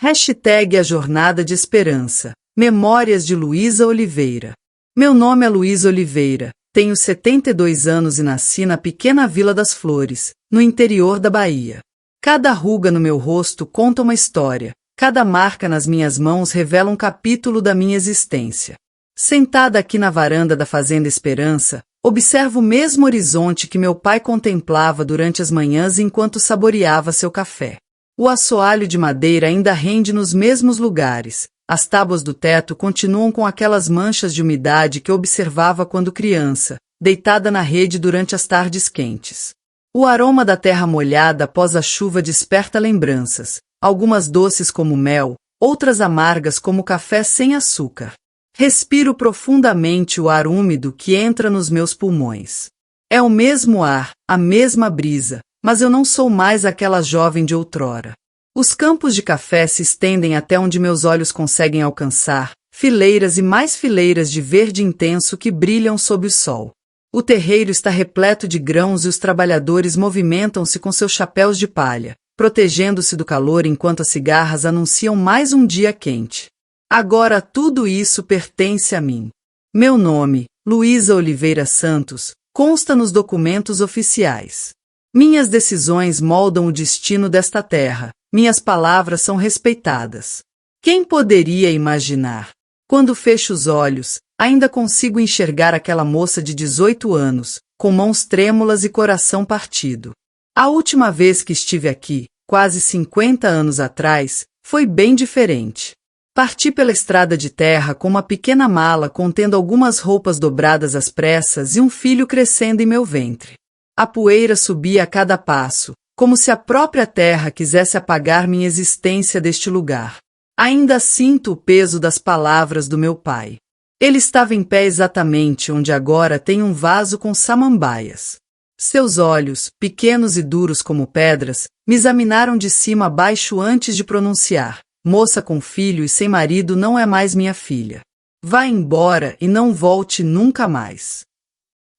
Hashtag A Jornada de Esperança. Memórias de Luísa Oliveira. Meu nome é Luísa Oliveira, tenho 72 anos e nasci na pequena Vila das Flores, no interior da Bahia. Cada ruga no meu rosto conta uma história, cada marca nas minhas mãos revela um capítulo da minha existência. Sentada aqui na varanda da Fazenda Esperança, observo o mesmo horizonte que meu pai contemplava durante as manhãs enquanto saboreava seu café. O assoalho de madeira ainda rende nos mesmos lugares. As tábuas do teto continuam com aquelas manchas de umidade que observava quando criança, deitada na rede durante as tardes quentes. O aroma da terra molhada após a chuva desperta lembranças, algumas doces como mel, outras amargas como café sem açúcar. Respiro profundamente o ar úmido que entra nos meus pulmões. É o mesmo ar, a mesma brisa, mas eu não sou mais aquela jovem de outrora. Os campos de café se estendem até onde meus olhos conseguem alcançar, fileiras e mais fileiras de verde intenso que brilham sob o sol. O terreiro está repleto de grãos e os trabalhadores movimentam-se com seus chapéus de palha, protegendo-se do calor enquanto as cigarras anunciam mais um dia quente. Agora tudo isso pertence a mim. Meu nome, Luísa Oliveira Santos, consta nos documentos oficiais. Minhas decisões moldam o destino desta terra, minhas palavras são respeitadas. Quem poderia imaginar? Quando fecho os olhos, ainda consigo enxergar aquela moça de 18 anos, com mãos trêmulas e coração partido. A última vez que estive aqui, quase 50 anos atrás, foi bem diferente. Parti pela estrada de terra com uma pequena mala contendo algumas roupas dobradas às pressas e um filho crescendo em meu ventre. A poeira subia a cada passo, como se a própria terra quisesse apagar minha existência deste lugar. Ainda sinto o peso das palavras do meu pai. Ele estava em pé exatamente onde agora tem um vaso com samambaias. Seus olhos, pequenos e duros como pedras, me examinaram de cima a baixo antes de pronunciar: moça com filho e sem marido não é mais minha filha. Vá embora e não volte nunca mais.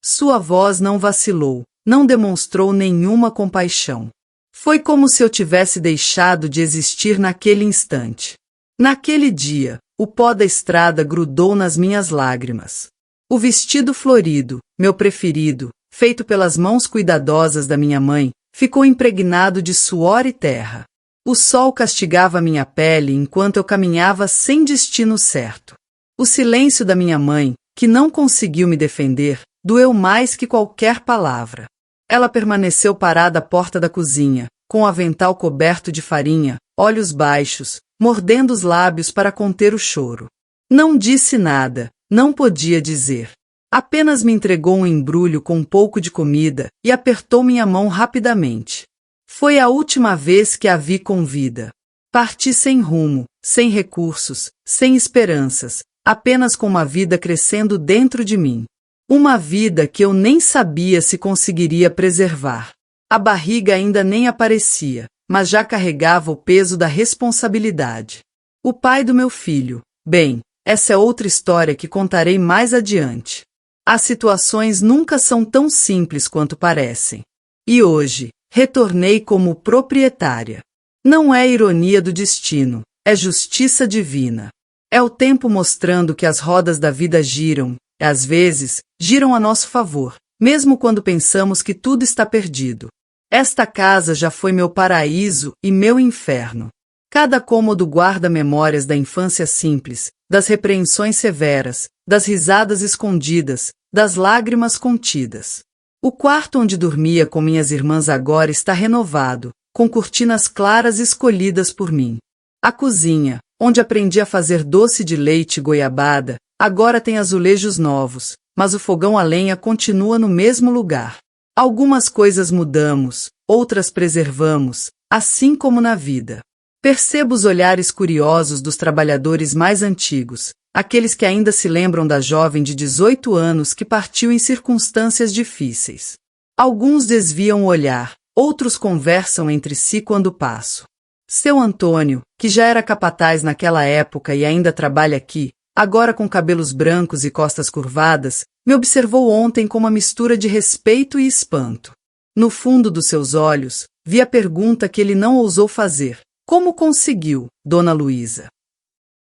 Sua voz não vacilou. Não demonstrou nenhuma compaixão. Foi como se eu tivesse deixado de existir naquele instante. Naquele dia, o pó da estrada grudou nas minhas lágrimas. O vestido florido, meu preferido, feito pelas mãos cuidadosas da minha mãe, ficou impregnado de suor e terra. O sol castigava minha pele enquanto eu caminhava sem destino certo. O silêncio da minha mãe, que não conseguiu me defender, doeu mais que qualquer palavra. Ela permaneceu parada à porta da cozinha, com o avental coberto de farinha, olhos baixos, mordendo os lábios para conter o choro. Não disse nada, não podia dizer. Apenas me entregou um embrulho com um pouco de comida e apertou minha mão rapidamente. Foi a última vez que a vi com vida. Parti sem rumo, sem recursos, sem esperanças, apenas com uma vida crescendo dentro de mim. Uma vida que eu nem sabia se conseguiria preservar. A barriga ainda nem aparecia, mas já carregava o peso da responsabilidade. O pai do meu filho. Bem, essa é outra história que contarei mais adiante. As situações nunca são tão simples quanto parecem. E hoje, retornei como proprietária. Não é ironia do destino, é justiça divina. É o tempo mostrando que as rodas da vida giram, e às vezes, giram a nosso favor, mesmo quando pensamos que tudo está perdido. Esta casa já foi meu paraíso e meu inferno. Cada cômodo guarda memórias da infância simples, das repreensões severas, das risadas escondidas, das lágrimas contidas. O quarto onde dormia com minhas irmãs agora está renovado, com cortinas claras escolhidas por mim. A cozinha, onde aprendi a fazer doce de leite e goiabada, agora tem azulejos novos, mas o fogão a lenha continua no mesmo lugar. Algumas coisas mudamos, outras preservamos, assim como na vida. Percebo os olhares curiosos dos trabalhadores mais antigos, aqueles que ainda se lembram da jovem de 18 anos que partiu em circunstâncias difíceis. Alguns desviam o olhar, outros conversam entre si quando passo. Seu Antônio, que já era capataz naquela época e ainda trabalha aqui, agora com cabelos brancos e costas curvadas, me observou ontem com uma mistura de respeito e espanto. No fundo dos seus olhos, vi a pergunta que ele não ousou fazer: Como conseguiu, Dona Luísa?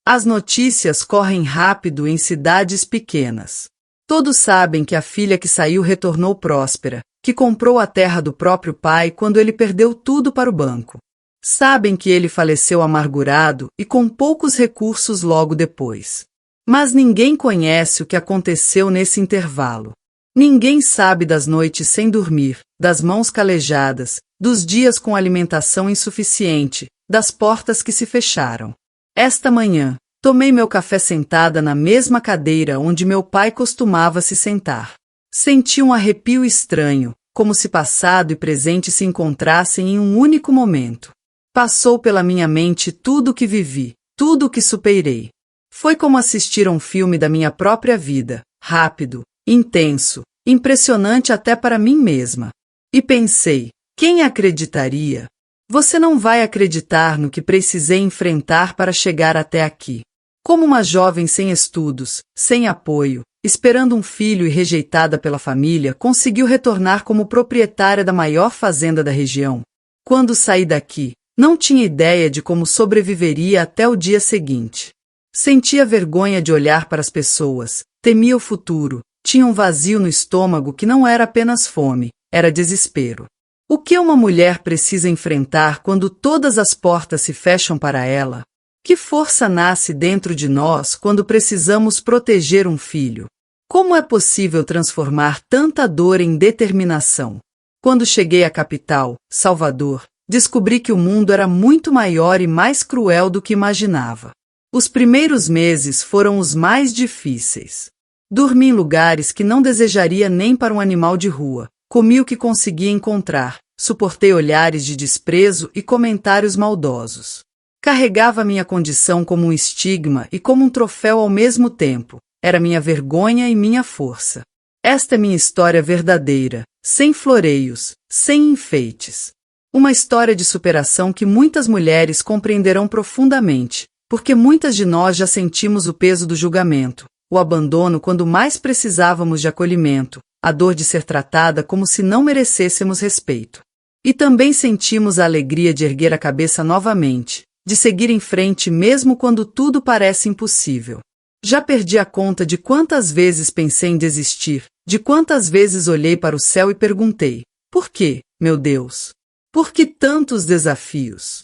As notícias correm rápido em cidades pequenas. Todos sabem que a filha que saiu retornou próspera, que comprou a terra do próprio pai quando ele perdeu tudo para o banco. Sabem que ele faleceu amargurado e com poucos recursos logo depois. Mas ninguém conhece o que aconteceu nesse intervalo. Ninguém sabe das noites sem dormir, das mãos calejadas, dos dias com alimentação insuficiente, das portas que se fecharam. Esta manhã, tomei meu café sentada na mesma cadeira onde meu pai costumava se sentar. Senti um arrepio estranho, como se passado e presente se encontrassem em um único momento. Passou pela minha mente tudo o que vivi, tudo o que superei. Foi como assistir a um filme da minha própria vida, rápido, intenso, impressionante até para mim mesma. E pensei, quem acreditaria? Você não vai acreditar no que precisei enfrentar para chegar até aqui. Como uma jovem sem estudos, sem apoio, esperando um filho e rejeitada pela família, conseguiu retornar como proprietária da maior fazenda da região. Quando saí daqui, não tinha ideia de como sobreviveria até o dia seguinte. Sentia vergonha de olhar para as pessoas, temia o futuro, tinha um vazio no estômago que não era apenas fome, era desespero. O que uma mulher precisa enfrentar quando todas as portas se fecham para ela? Que força nasce dentro de nós quando precisamos proteger um filho? Como é possível transformar tanta dor em determinação? Quando cheguei à capital, Salvador, descobri que o mundo era muito maior e mais cruel do que imaginava. Os primeiros meses foram os mais difíceis. Dormi em lugares que não desejaria nem para um animal de rua. Comi o que conseguia encontrar, suportei olhares de desprezo e comentários maldosos. Carregava minha condição como um estigma e como um troféu ao mesmo tempo. Era minha vergonha e minha força. Esta é minha história verdadeira, sem floreios, sem enfeites. Uma história de superação que muitas mulheres compreenderão profundamente, porque muitas de nós já sentimos o peso do julgamento, o abandono quando mais precisávamos de acolhimento, a dor de ser tratada como se não merecêssemos respeito. E também sentimos a alegria de erguer a cabeça novamente, de seguir em frente mesmo quando tudo parece impossível. Já perdi a conta de quantas vezes pensei em desistir, de quantas vezes olhei para o céu e perguntei, por quê, meu Deus? Por que tantos desafios?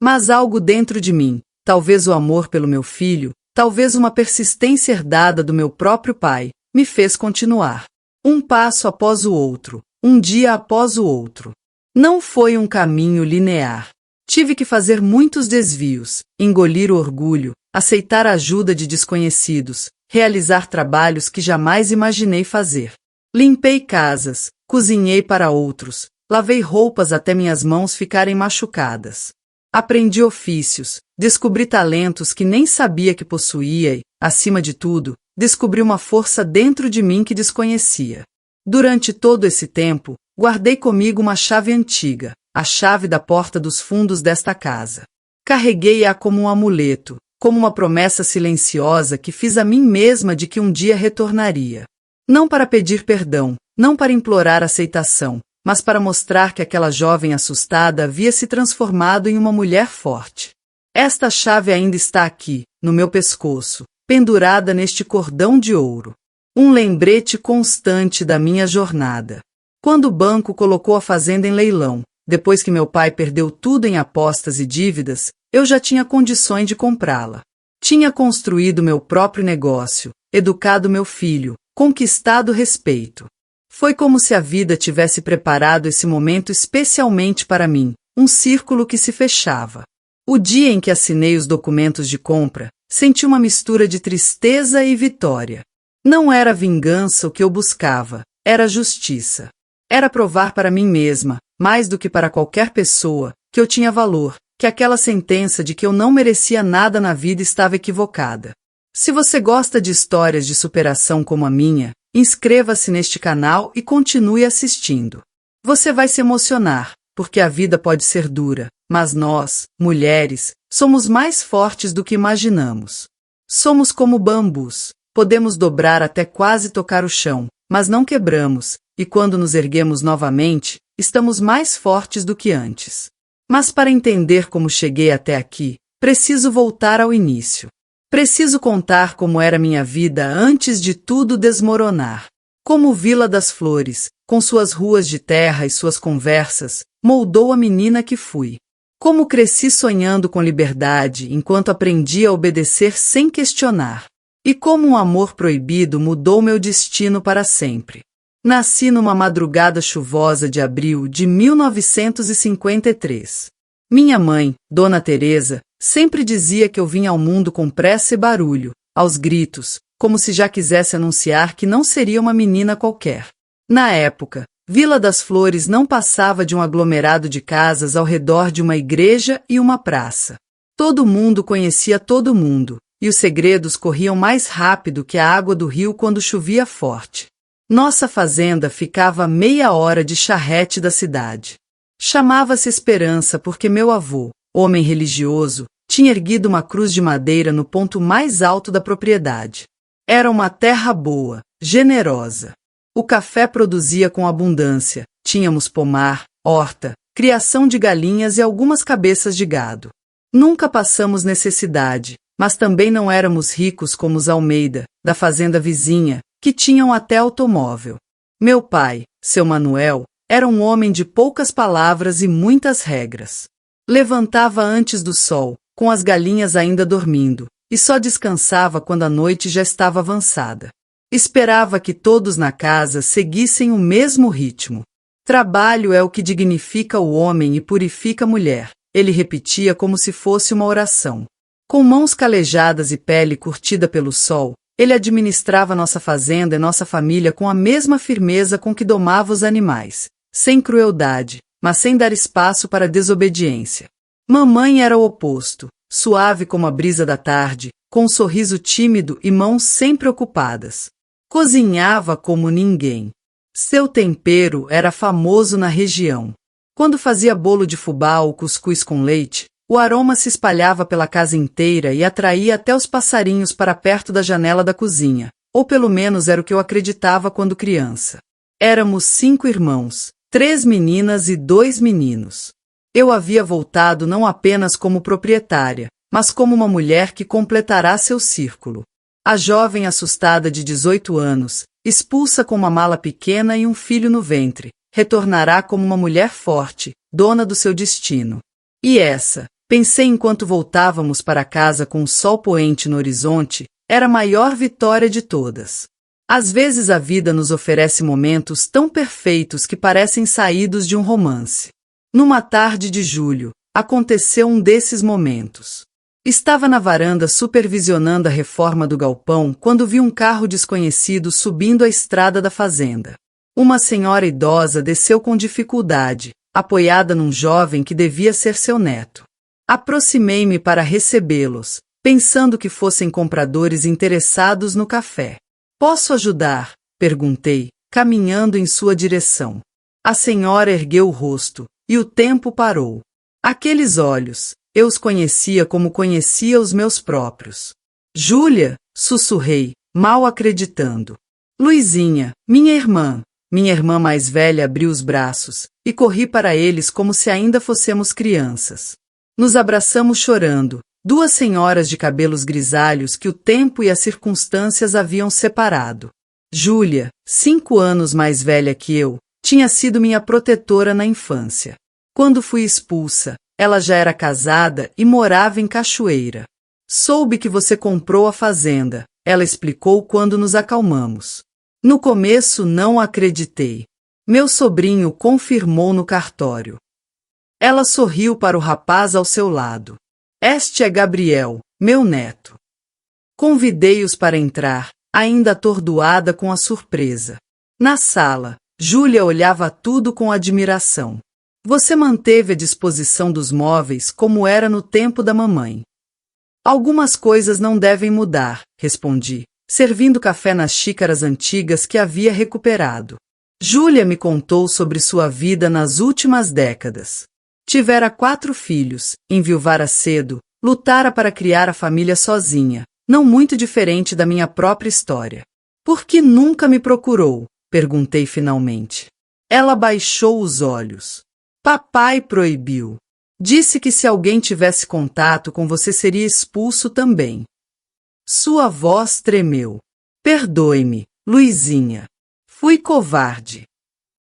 Mas algo dentro de mim, talvez o amor pelo meu filho, talvez uma persistência herdada do meu próprio pai, me fez continuar. Um passo após o outro, um dia após o outro. Não foi um caminho linear. Tive que fazer muitos desvios, engolir o orgulho, aceitar a ajuda de desconhecidos, realizar trabalhos que jamais imaginei fazer. Limpei casas, cozinhei para outros, lavei roupas até minhas mãos ficarem machucadas. Aprendi ofícios, descobri talentos que nem sabia que possuía e, acima de tudo, descobri uma força dentro de mim que desconhecia. Durante todo esse tempo, guardei comigo uma chave antiga, a chave da porta dos fundos desta casa. Carreguei-a como um amuleto, como uma promessa silenciosa que fiz a mim mesma de que um dia retornaria. Não para pedir perdão, não para implorar aceitação, mas para mostrar que aquela jovem assustada havia se transformado em uma mulher forte. Esta chave ainda está aqui, no meu pescoço, pendurada neste cordão de ouro. Um lembrete constante da minha jornada. Quando o banco colocou a fazenda em leilão, depois que meu pai perdeu tudo em apostas e dívidas, eu já tinha condições de comprá-la. Tinha construído meu próprio negócio, educado meu filho, conquistado respeito. Foi como se a vida tivesse preparado esse momento especialmente para mim, um círculo que se fechava. O dia em que assinei os documentos de compra, senti uma mistura de tristeza e vitória. Não era vingança o que eu buscava, era justiça. Era provar para mim mesma, mais do que para qualquer pessoa, que eu tinha valor, que aquela sentença de que eu não merecia nada na vida estava equivocada. Se você gosta de histórias de superação como a minha, inscreva-se neste canal e continue assistindo. Você vai se emocionar, porque a vida pode ser dura, mas nós, mulheres, somos mais fortes do que imaginamos. Somos como bambus, podemos dobrar até quase tocar o chão, mas não quebramos, e quando nos erguemos novamente, estamos mais fortes do que antes. Mas para entender como cheguei até aqui, preciso voltar ao início. Preciso contar como era minha vida antes de tudo desmoronar. Como Vila das Flores, com suas ruas de terra e suas conversas, moldou a menina que fui. Como cresci sonhando com liberdade enquanto aprendi a obedecer sem questionar. E como um amor proibido mudou meu destino para sempre. Nasci numa madrugada chuvosa de abril de 1953. Minha mãe, Dona Teresa, sempre dizia que eu vinha ao mundo com pressa e barulho, aos gritos, como se já quisesse anunciar que não seria uma menina qualquer. Na época, Vila das Flores não passava de um aglomerado de casas ao redor de uma igreja e uma praça. Todo mundo conhecia todo mundo, e os segredos corriam mais rápido que a água do rio quando chovia forte. Nossa fazenda ficava a meia hora de charrete da cidade. Chamava-se Esperança porque meu avô, homem religioso, tinha erguido uma cruz de madeira no ponto mais alto da propriedade. Era uma terra boa, generosa. O café produzia com abundância, tínhamos pomar, horta, criação de galinhas e algumas cabeças de gado. Nunca passamos necessidade, mas também não éramos ricos como os Almeida, da fazenda vizinha, que tinham até automóvel. Meu pai, seu Manuel, era um homem de poucas palavras e muitas regras. Levantava antes do sol, com as galinhas ainda dormindo, e só descansava quando a noite já estava avançada. Esperava que todos na casa seguissem o mesmo ritmo. Trabalho é o que dignifica o homem e purifica a mulher, ele repetia como se fosse uma oração. Com mãos calejadas e pele curtida pelo sol, ele administrava nossa fazenda e nossa família com a mesma firmeza com que domava os animais, sem crueldade, mas sem dar espaço para desobediência. Mamãe era o oposto, suave como a brisa da tarde, com um sorriso tímido e mãos sempre ocupadas. Cozinhava como ninguém. Seu tempero era famoso na região. Quando fazia bolo de fubá ou cuscuz com leite, o aroma se espalhava pela casa inteira e atraía até os passarinhos para perto da janela da cozinha, ou pelo menos era o que eu acreditava quando criança. Éramos 5 irmãos, 3 meninas e 2 meninos. Eu havia voltado não apenas como proprietária, mas como uma mulher que completará seu círculo. A jovem assustada de 18 anos, expulsa com uma mala pequena e um filho no ventre, retornará como uma mulher forte, dona do seu destino. E essa, pensei enquanto voltávamos para casa com o sol poente no horizonte, era a maior vitória de todas. Às vezes a vida nos oferece momentos tão perfeitos que parecem saídos de um romance. Numa tarde de julho, aconteceu um desses momentos. Estava na varanda supervisionando a reforma do galpão quando vi um carro desconhecido subindo a estrada da fazenda. Uma senhora idosa desceu com dificuldade, apoiada num jovem que devia ser seu neto. Aproximei-me para recebê-los, pensando que fossem compradores interessados no café. "Posso ajudar?" perguntei, caminhando em sua direção. A senhora ergueu o rosto, e o tempo parou. Aqueles olhos, eu os conhecia como conhecia os meus próprios. "Júlia", sussurrei, mal acreditando. "Luizinha, minha irmã." Minha irmã mais velha abriu os braços, e corri para eles como se ainda fossemos crianças. Nos abraçamos chorando, 2 senhoras de cabelos grisalhos que o tempo e as circunstâncias haviam separado. Júlia, 5 anos mais velha que eu, tinha sido minha protetora na infância. Quando fui expulsa, ela já era casada e morava em Cachoeira. "Soube que você comprou a fazenda", ela explicou quando nos acalmamos. No começo não acreditei. Meu sobrinho confirmou no cartório. Ela sorriu para o rapaz ao seu lado. "Este é Gabriel, meu neto." Convidei-os para entrar, ainda atordoada com a surpresa. Na sala, Júlia olhava tudo com admiração. "Você manteve a disposição dos móveis como era no tempo da mamãe." "Algumas coisas não devem mudar", respondi, servindo café nas xícaras antigas que havia recuperado. Júlia me contou sobre sua vida nas últimas décadas. Tivera 4 filhos, enviuvara cedo, lutara para criar a família sozinha, não muito diferente da minha própria história. "Por que nunca me procurou?" perguntei finalmente. Ela baixou os olhos. "Papai proibiu." Disse que se alguém tivesse contato com você seria expulso também. Sua voz tremeu. Perdoe-me, Luizinha. Fui covarde.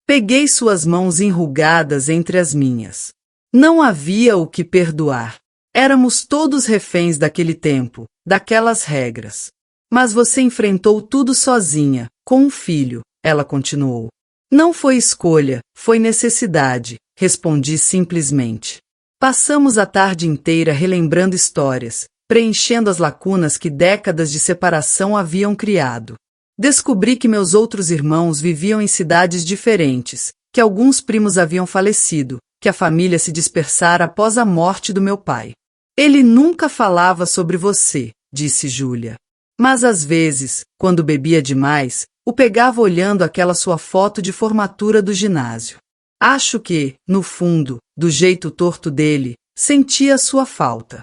Peguei suas mãos enrugadas entre as minhas. Não havia o que perdoar. Éramos todos reféns daquele tempo, daquelas regras. Mas você enfrentou tudo sozinha, com um filho, ela continuou. Não foi escolha, foi necessidade, respondi simplesmente. Passamos a tarde inteira relembrando histórias, preenchendo as lacunas que décadas de separação haviam criado. Descobri que meus outros irmãos viviam em cidades diferentes, que alguns primos haviam falecido, que a família se dispersara após a morte do meu pai. Ele nunca falava sobre você, disse Júlia. Mas às vezes, quando bebia demais, o pegava olhando aquela sua foto de formatura do ginásio. Acho que, no fundo, do jeito torto dele, sentia sua falta.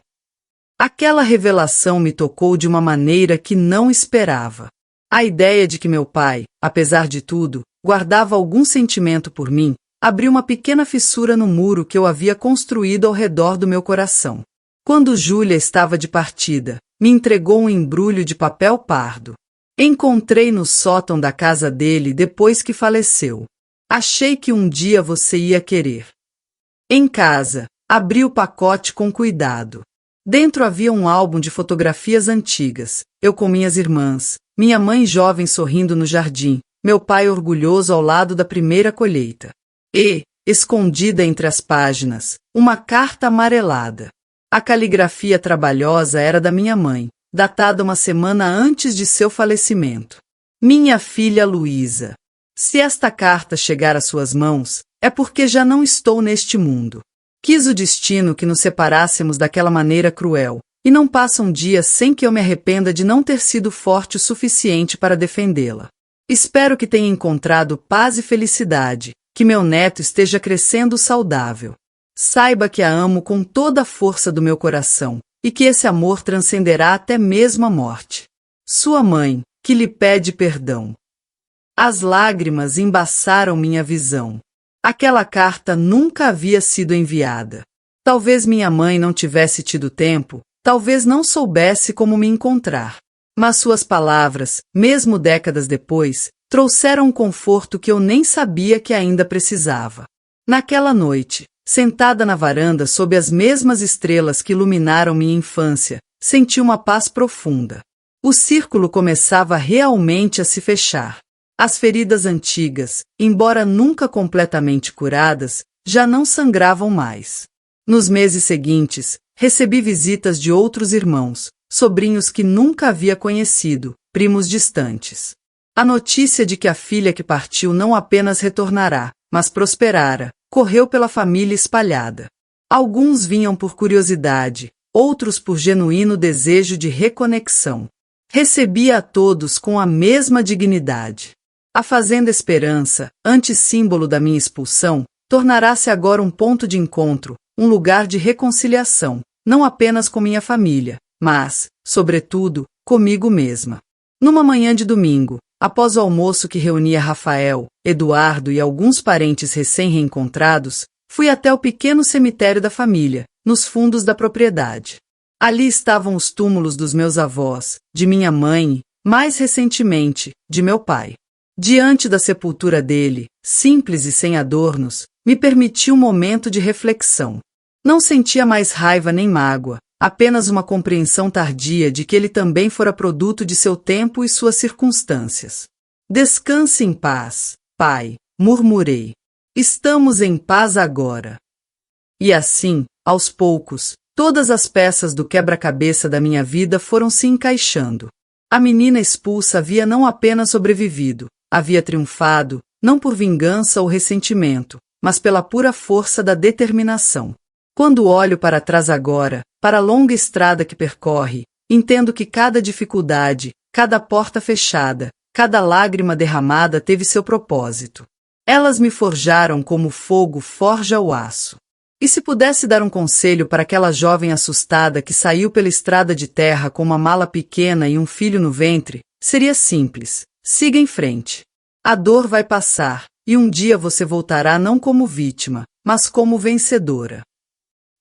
Aquela revelação me tocou de uma maneira que não esperava. A ideia de que meu pai, apesar de tudo, guardava algum sentimento por mim, abriu uma pequena fissura no muro que eu havia construído ao redor do meu coração. Quando Júlia estava de partida, me entregou um embrulho de papel pardo. Encontrei no sótão da casa dele depois que faleceu. Achei que um dia você ia querer. Em casa, abri o pacote com cuidado. Dentro havia um álbum de fotografias antigas, eu com minhas irmãs, minha mãe jovem sorrindo no jardim, meu pai orgulhoso ao lado da primeira colheita. E, escondida entre as páginas, uma carta amarelada. A caligrafia trabalhosa era da minha mãe, datada uma semana antes de seu falecimento. Minha filha Luísa. Se esta carta chegar às suas mãos, é porque já não estou neste mundo. Quis o destino que nos separássemos daquela maneira cruel, e não passa um dia sem que eu me arrependa de não ter sido forte o suficiente para defendê-la. Espero que tenha encontrado paz e felicidade, que meu neto esteja crescendo saudável. Saiba que a amo com toda a força do meu coração, e que esse amor transcenderá até mesmo a morte. Sua mãe, que lhe pede perdão. As lágrimas embaçaram minha visão. Aquela carta nunca havia sido enviada. Talvez minha mãe não tivesse tido tempo, talvez não soubesse como me encontrar. Mas suas palavras, mesmo décadas depois, trouxeram um conforto que eu nem sabia que ainda precisava. Naquela noite, sentada na varanda sob as mesmas estrelas que iluminaram minha infância, senti uma paz profunda. O círculo começava realmente a se fechar. As feridas antigas, embora nunca completamente curadas, já não sangravam mais. Nos meses seguintes, recebi visitas de outros irmãos, sobrinhos que nunca havia conhecido, primos distantes. A notícia de que a filha que partiu não apenas retornará, mas prosperara, correu pela família espalhada. Alguns vinham por curiosidade, outros por genuíno desejo de reconexão. Recebia a todos com a mesma dignidade. A Fazenda Esperança, antissímbolo da minha expulsão, tornará-se agora um ponto de encontro, um lugar de reconciliação, não apenas com minha família, mas, sobretudo, comigo mesma. Numa manhã de domingo, após o almoço que reunia Rafael, Eduardo e alguns parentes recém-reencontrados, fui até o pequeno cemitério da família, nos fundos da propriedade. Ali estavam os túmulos dos meus avós, de minha mãe e, mais recentemente, de meu pai. Diante da sepultura dele, simples e sem adornos, me permiti um momento de reflexão. Não sentia mais raiva nem mágoa, apenas uma compreensão tardia de que ele também fora produto de seu tempo e suas circunstâncias. Descanse em paz, pai, murmurei. Estamos em paz agora. E assim, aos poucos, todas as peças do quebra-cabeça da minha vida foram se encaixando. A menina expulsa havia não apenas sobrevivido, havia triunfado, não por vingança ou ressentimento, mas pela pura força da determinação. Quando olho para trás agora, para a longa estrada que percorre, entendo que cada dificuldade, cada porta fechada, cada lágrima derramada teve seu propósito. Elas me forjaram como o fogo forja o aço. E se pudesse dar um conselho para aquela jovem assustada que saiu pela estrada de terra com uma mala pequena e um filho no ventre, seria simples: siga em frente. A dor vai passar, e um dia você voltará não como vítima, mas como vencedora.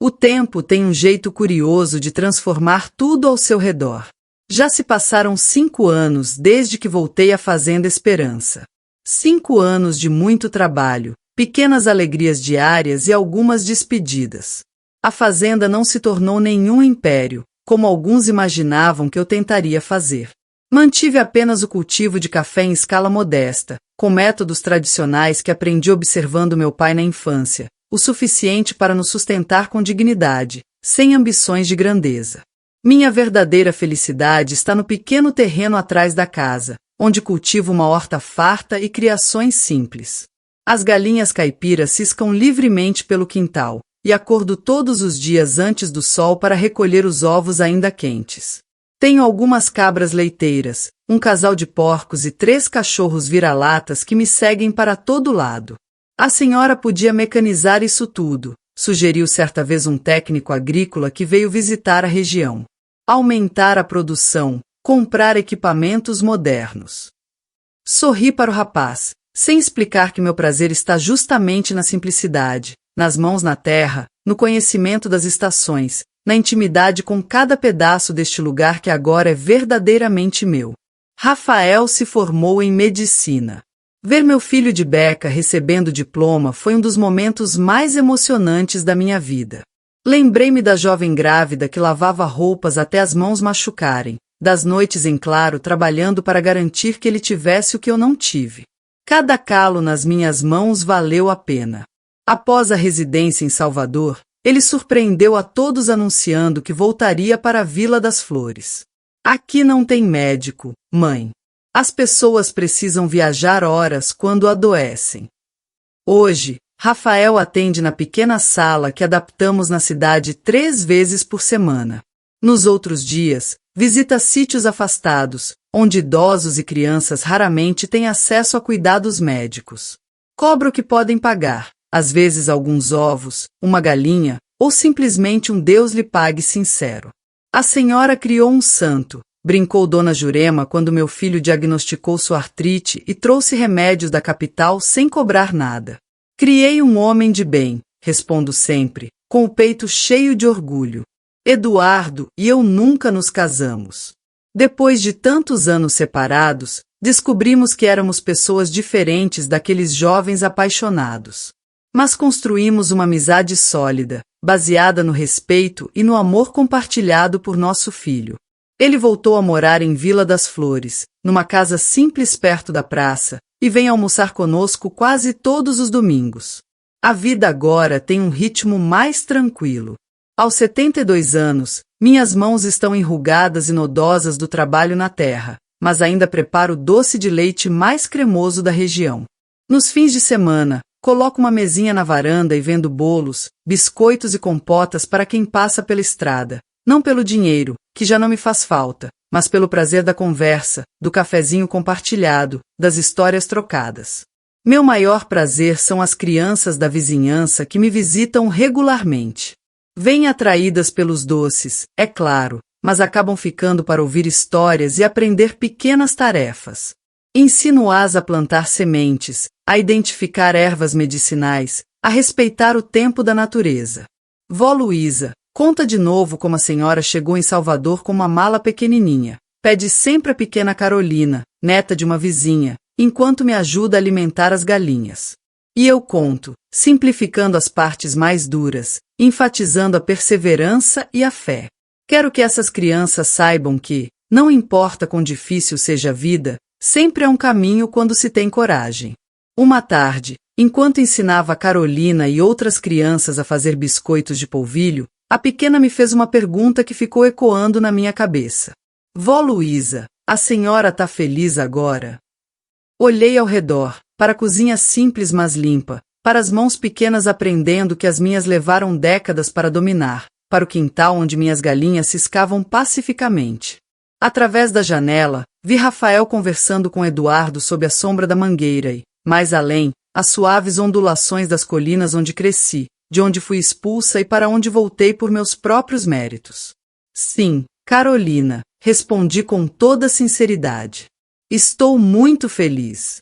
O tempo tem um jeito curioso de transformar tudo ao seu redor. Já se passaram 5 anos desde que voltei à Fazenda Esperança. 5 anos de muito trabalho, pequenas alegrias diárias e algumas despedidas. A fazenda não se tornou nenhum império, como alguns imaginavam que eu tentaria fazer. Mantive apenas o cultivo de café em escala modesta, com métodos tradicionais que aprendi observando meu pai na infância, o suficiente para nos sustentar com dignidade, sem ambições de grandeza. Minha verdadeira felicidade está no pequeno terreno atrás da casa, onde cultivo uma horta farta e criações simples. As galinhas caipiras ciscam livremente pelo quintal, e acordo todos os dias antes do sol para recolher os ovos ainda quentes. Tenho algumas cabras leiteiras, um casal de porcos e 3 cachorros vira-latas que me seguem para todo lado. A senhora podia mecanizar isso tudo, sugeriu certa vez um técnico agrícola que veio visitar a região. Aumentar a produção, comprar equipamentos modernos. Sorri para o rapaz, sem explicar que meu prazer está justamente na simplicidade, nas mãos na terra, no conhecimento das estações, na intimidade com cada pedaço deste lugar que agora é verdadeiramente meu. Rafael se formou em medicina. Ver meu filho de beca recebendo o diploma foi um dos momentos mais emocionantes da minha vida. Lembrei-me da jovem grávida que lavava roupas até as mãos machucarem, das noites em claro trabalhando para garantir que ele tivesse o que eu não tive. Cada calo nas minhas mãos valeu a pena. Após a residência em Salvador, ele surpreendeu a todos anunciando que voltaria para a Vila das Flores. Aqui não tem médico, mãe. As pessoas precisam viajar horas quando adoecem. Hoje, Rafael atende na pequena sala que adaptamos na cidade 3 vezes por semana. Nos outros dias, visita sítios afastados, onde idosos e crianças raramente têm acesso a cuidados médicos. Cobra o que podem pagar, às vezes alguns ovos, uma galinha, ou simplesmente um Deus lhe pague sincero. A senhora criou um santo, brincou Dona Jurema quando meu filho diagnosticou sua artrite e trouxe remédios da capital sem cobrar nada. Criei um homem de bem, respondo sempre, com o peito cheio de orgulho. Eduardo e eu nunca nos casamos. Depois de tantos anos separados, descobrimos que éramos pessoas diferentes daqueles jovens apaixonados. Mas construímos uma amizade sólida, baseada no respeito e no amor compartilhado por nosso filho. Ele voltou a morar em Vila das Flores, numa casa simples perto da praça, e vem almoçar conosco quase todos os domingos. A vida agora tem um ritmo mais tranquilo. Aos 72 anos, minhas mãos estão enrugadas e nodosas do trabalho na terra, mas ainda preparo o doce de leite mais cremoso da região. Nos fins de semana, coloco uma mesinha na varanda e vendo bolos, biscoitos e compotas para quem passa pela estrada, não pelo dinheiro, que já não me faz falta, mas pelo prazer da conversa, do cafezinho compartilhado, das histórias trocadas. Meu maior prazer são as crianças da vizinhança que me visitam regularmente. Vêm atraídas pelos doces, é claro, mas acabam ficando para ouvir histórias e aprender pequenas tarefas. Ensino-as a plantar sementes, a identificar ervas medicinais, a respeitar o tempo da natureza. Vó Luísa, conta de novo como a senhora chegou em Salvador com uma mala pequenininha. Pede sempre a pequena Carolina, neta de uma vizinha, enquanto me ajuda a alimentar as galinhas. E eu conto, simplificando as partes mais duras, enfatizando a perseverança e a fé. Quero que essas crianças saibam que, não importa quão difícil seja a vida, sempre há um caminho quando se tem coragem. Uma tarde, enquanto ensinava a Carolina e outras crianças a fazer biscoitos de polvilho, a pequena me fez uma pergunta que ficou ecoando na minha cabeça. Vó Luísa, a senhora tá feliz agora? Olhei ao redor, para a cozinha simples mas limpa, para as mãos pequenas aprendendo que as minhas levaram décadas para dominar, para o quintal onde minhas galinhas ciscavam pacificamente. Através da janela, vi Rafael conversando com Eduardo sob a sombra da mangueira e, mais além, as suaves ondulações das colinas onde cresci, de onde fui expulsa e para onde voltei por meus próprios méritos. Sim, Carolina, respondi com toda sinceridade. Estou muito feliz.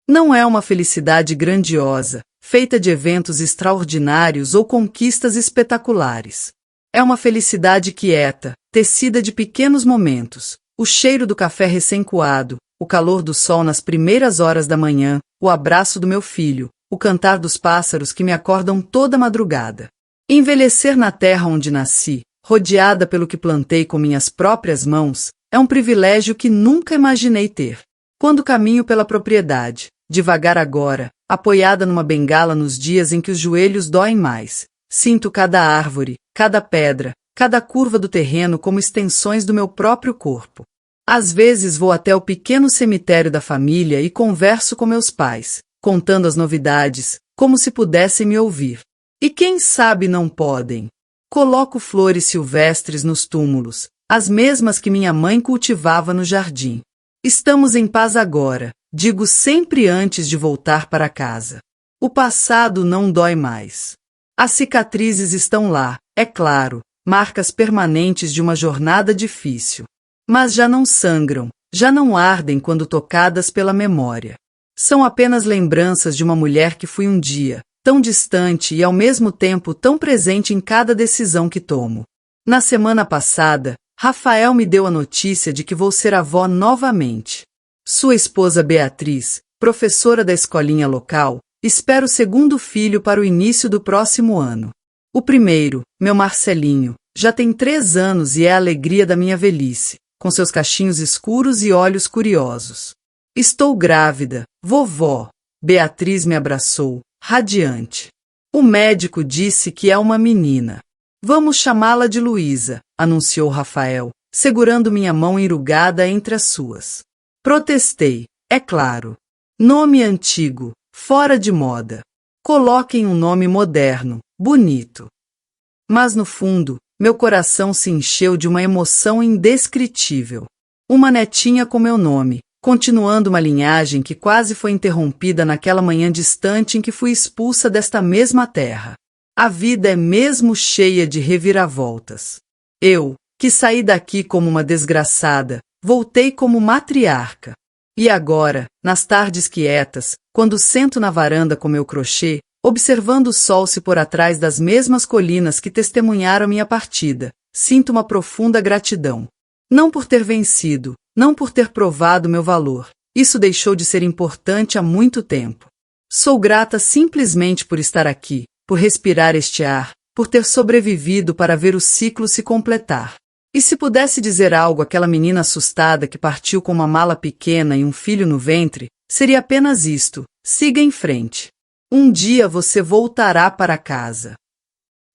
Não é uma felicidade grandiosa, feita de eventos extraordinários ou conquistas espetaculares. É uma felicidade quieta, tecida de pequenos momentos, o cheiro do café recém-coado, o calor do sol nas primeiras horas da manhã, o abraço do meu filho, o cantar dos pássaros que me acordam toda madrugada. Envelhecer na terra onde nasci, rodeada pelo que plantei com minhas próprias mãos, é um privilégio que nunca imaginei ter. Quando caminho pela propriedade, devagar agora, apoiada numa bengala nos dias em que os joelhos doem mais, sinto cada árvore, cada pedra, cada curva do terreno como extensões do meu próprio corpo. Às vezes vou até o pequeno cemitério da família e converso com meus pais, contando as novidades, como se pudessem me ouvir. E quem sabe não podem. Coloco flores silvestres nos túmulos, as mesmas que minha mãe cultivava no jardim. Estamos em paz agora, digo sempre antes de voltar para casa. O passado não dói mais. As cicatrizes estão lá, é claro, marcas permanentes de uma jornada difícil. Mas já não sangram, já não ardem quando tocadas pela memória. São apenas lembranças de uma mulher que fui um dia, tão distante e ao mesmo tempo tão presente em cada decisão que tomo. Na semana passada, Rafael me deu a notícia de que vou ser avó novamente. Sua esposa Beatriz, professora da escolinha local, espera o segundo filho para o início do próximo ano. O primeiro, meu Marcelinho, já tem 3 anos e é a alegria da minha velhice, com seus cachinhos escuros e olhos curiosos. Estou grávida, vovó. Beatriz me abraçou, radiante. O médico disse que é uma menina. Vamos chamá-la de Luísa, anunciou Rafael, segurando minha mão enrugada entre as suas. Protestei, é claro. Nome antigo, fora de moda. Coloquem um nome moderno, bonito. Mas no fundo, meu coração se encheu de uma emoção indescritível. Uma netinha com meu nome, continuando uma linhagem que quase foi interrompida naquela manhã distante em que fui expulsa desta mesma terra. A vida é mesmo cheia de reviravoltas. Eu, que saí daqui como uma desgraçada, voltei como matriarca. E agora, nas tardes quietas, quando sento na varanda com meu crochê, observando o sol se pôr atrás das mesmas colinas que testemunharam minha partida, sinto uma profunda gratidão. Não por ter vencido, não por ter provado meu valor, isso deixou de ser importante há muito tempo. Sou grata simplesmente por estar aqui, por respirar este ar, por ter sobrevivido para ver o ciclo se completar. E se pudesse dizer algo àquela menina assustada que partiu com uma mala pequena e um filho no ventre, seria apenas isto: siga em frente. Um dia você voltará para casa.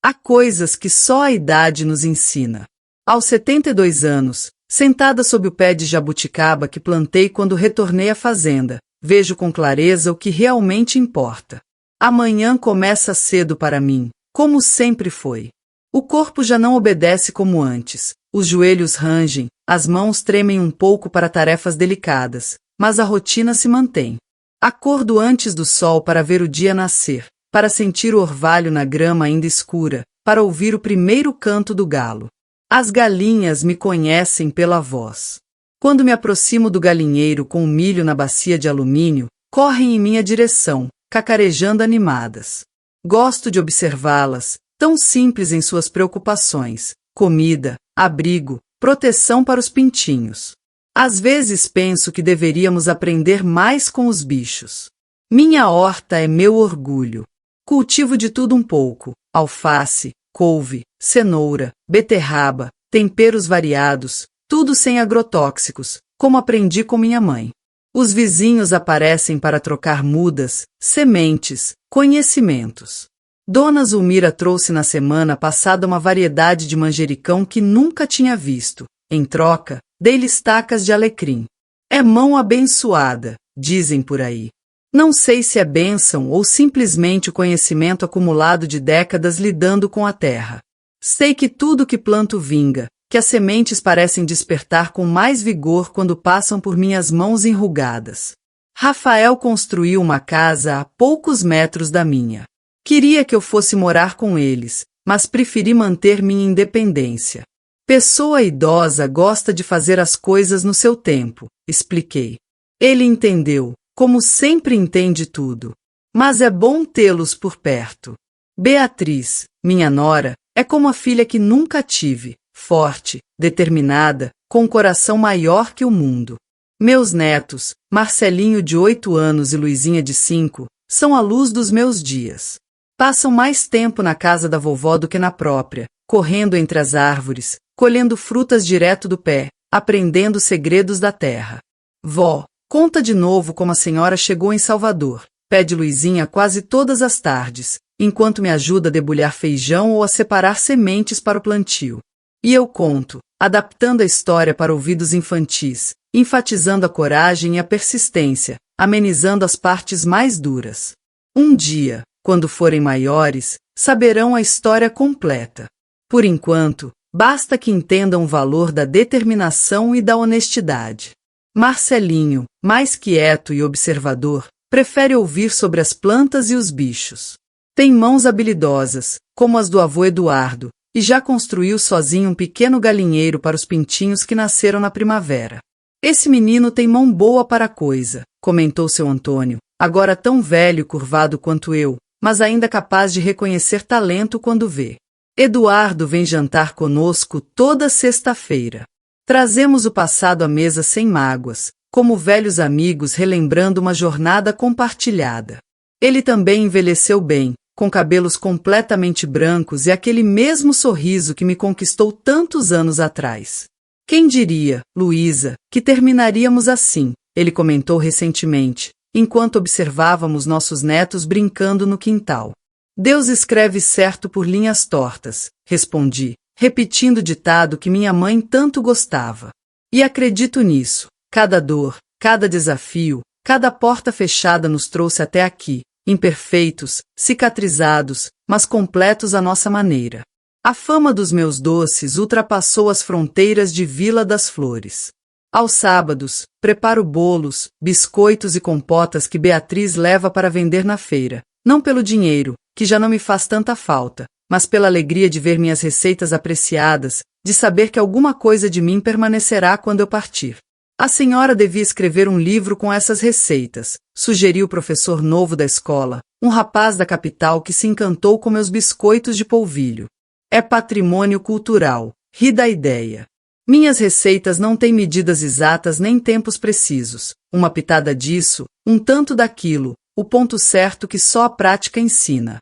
Há coisas que só a idade nos ensina. Aos 72 anos, sentada sob o pé de jabuticaba que plantei quando retornei à fazenda, vejo com clareza o que realmente importa. Amanhã começa cedo para mim, como sempre foi. O corpo já não obedece como antes, os joelhos rangem, as mãos tremem um pouco para tarefas delicadas, mas a rotina se mantém. Acordo antes do sol para ver o dia nascer, para sentir o orvalho na grama ainda escura, para ouvir o primeiro canto do galo. As galinhas me conhecem pela voz. Quando me aproximo do galinheiro com o milho na bacia de alumínio, correm em minha direção, cacarejando animadas. Gosto de observá-las, tão simples em suas preocupações: comida, abrigo, proteção para os pintinhos. Às vezes penso que deveríamos aprender mais com os bichos. Minha horta é meu orgulho. Cultivo de tudo um pouco: alface, couve, cenoura, beterraba, temperos variados, tudo sem agrotóxicos, como aprendi com minha mãe. Os vizinhos aparecem para trocar mudas, sementes, conhecimentos. Dona Zulmira trouxe na semana passada uma variedade de manjericão que nunca tinha visto. Em troca, dei-lhe estacas de alecrim. É mão abençoada, dizem por aí. Não sei se é bênção ou simplesmente o conhecimento acumulado de décadas lidando com a terra. Sei que tudo que planto vinga, que as sementes parecem despertar com mais vigor quando passam por minhas mãos enrugadas. Rafael construiu uma casa a poucos metros da minha. Queria que eu fosse morar com eles, mas preferi manter minha independência. Pessoa idosa gosta de fazer as coisas no seu tempo, expliquei. Ele entendeu, como sempre entende tudo. Mas é bom tê-los por perto. Beatriz, minha nora, é como a filha que nunca tive, forte, determinada, com um coração maior que o mundo. Meus netos, Marcelinho de 8 anos e Luizinha de 5, são a luz dos meus dias. Passam mais tempo na casa da vovó do que na própria, correndo entre as árvores, colhendo frutas direto do pé, aprendendo segredos da terra. Vó, conta de novo como a senhora chegou em Salvador, pede Luizinha quase todas as tardes, enquanto me ajuda a debulhar feijão ou a separar sementes para o plantio. E eu conto, adaptando a história para ouvidos infantis, enfatizando a coragem e a persistência, amenizando as partes mais duras. Um dia, quando forem maiores, saberão a história completa. Por enquanto, basta que entendam o valor da determinação e da honestidade. Marcelinho, mais quieto e observador, prefere ouvir sobre as plantas e os bichos. Tem mãos habilidosas, como as do avô Eduardo, e já construiu sozinho um pequeno galinheiro para os pintinhos que nasceram na primavera. Esse menino tem mão boa para a coisa, comentou seu Antônio, agora tão velho e curvado quanto eu, mas ainda capaz de reconhecer talento quando vê. Eduardo vem jantar conosco toda sexta-feira. Trazemos o passado à mesa sem mágoas, como velhos amigos relembrando uma jornada compartilhada. Ele também envelheceu bem, com cabelos completamente brancos e aquele mesmo sorriso que me conquistou tantos anos atrás. Quem diria, Luísa, que terminaríamos assim, ele comentou recentemente, enquanto observávamos nossos netos brincando no quintal. Deus escreve certo por linhas tortas, respondi, repetindo o ditado que minha mãe tanto gostava. E acredito nisso. Cada dor, cada desafio, cada porta fechada nos trouxe até aqui, imperfeitos, cicatrizados, mas completos à nossa maneira. A fama dos meus doces ultrapassou as fronteiras de Vila das Flores. Aos sábados, preparo bolos, biscoitos e compotas que Beatriz leva para vender na feira, não pelo dinheiro, que já não me faz tanta falta, mas pela alegria de ver minhas receitas apreciadas, de saber que alguma coisa de mim permanecerá quando eu partir. A senhora devia escrever um livro com essas receitas, sugeriu o professor novo da escola, um rapaz da capital que se encantou com meus biscoitos de polvilho. É patrimônio cultural, ri da ideia. Minhas receitas não têm medidas exatas nem tempos precisos, uma pitada disso, um tanto daquilo, o ponto certo que só a prática ensina.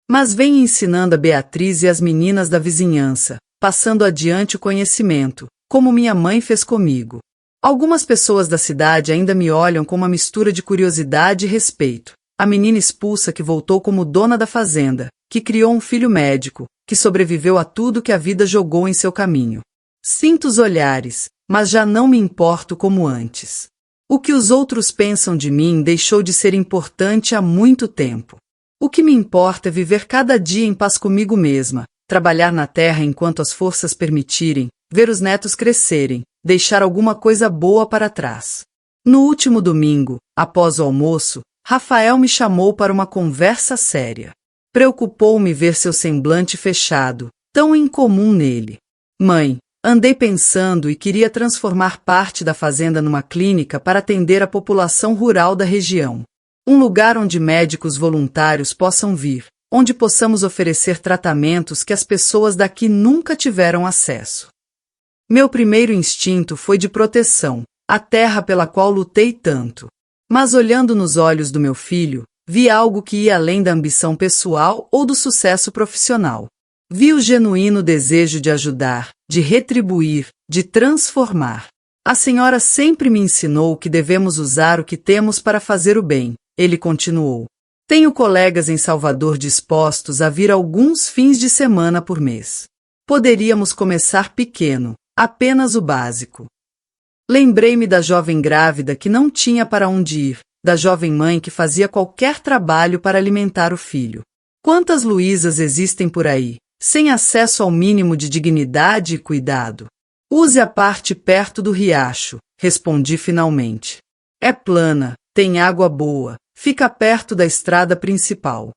Mas venho ensinando a Beatriz e as meninas da vizinhança, passando adiante o conhecimento, como minha mãe fez comigo. Algumas pessoas da cidade ainda me olham com uma mistura de curiosidade e respeito. A menina expulsa que voltou como dona da fazenda, que criou um filho médico, que sobreviveu a tudo que a vida jogou em seu caminho. Sinto os olhares, mas já não me importo como antes. O que os outros pensam de mim deixou de ser importante há muito tempo. O que me importa é viver cada dia em paz comigo mesma, trabalhar na terra enquanto as forças permitirem, ver os netos crescerem, deixar alguma coisa boa para trás. No último domingo, após o almoço, Rafael me chamou para uma conversa séria. Preocupou-me ver seu semblante fechado, tão incomum nele. Mãe, andei pensando e queria transformar parte da fazenda numa clínica para atender a população rural da região. Um lugar onde médicos voluntários possam vir, onde possamos oferecer tratamentos que as pessoas daqui nunca tiveram acesso. Meu primeiro instinto foi de proteção, a terra pela qual lutei tanto. Mas olhando nos olhos do meu filho, vi algo que ia além da ambição pessoal ou do sucesso profissional. Vi o genuíno desejo de ajudar, de retribuir, de transformar. A senhora sempre me ensinou que devemos usar o que temos para fazer o bem, ele continuou. Tenho colegas em Salvador dispostos a vir alguns fins de semana por mês. Poderíamos começar pequeno, apenas o básico. Lembrei-me da jovem grávida que não tinha para onde ir, da jovem mãe que fazia qualquer trabalho para alimentar o filho. Quantas Luísas existem por aí, sem acesso ao mínimo de dignidade e cuidado? Use a parte perto do riacho, respondi finalmente. É plana, tem água boa, fica perto da estrada principal.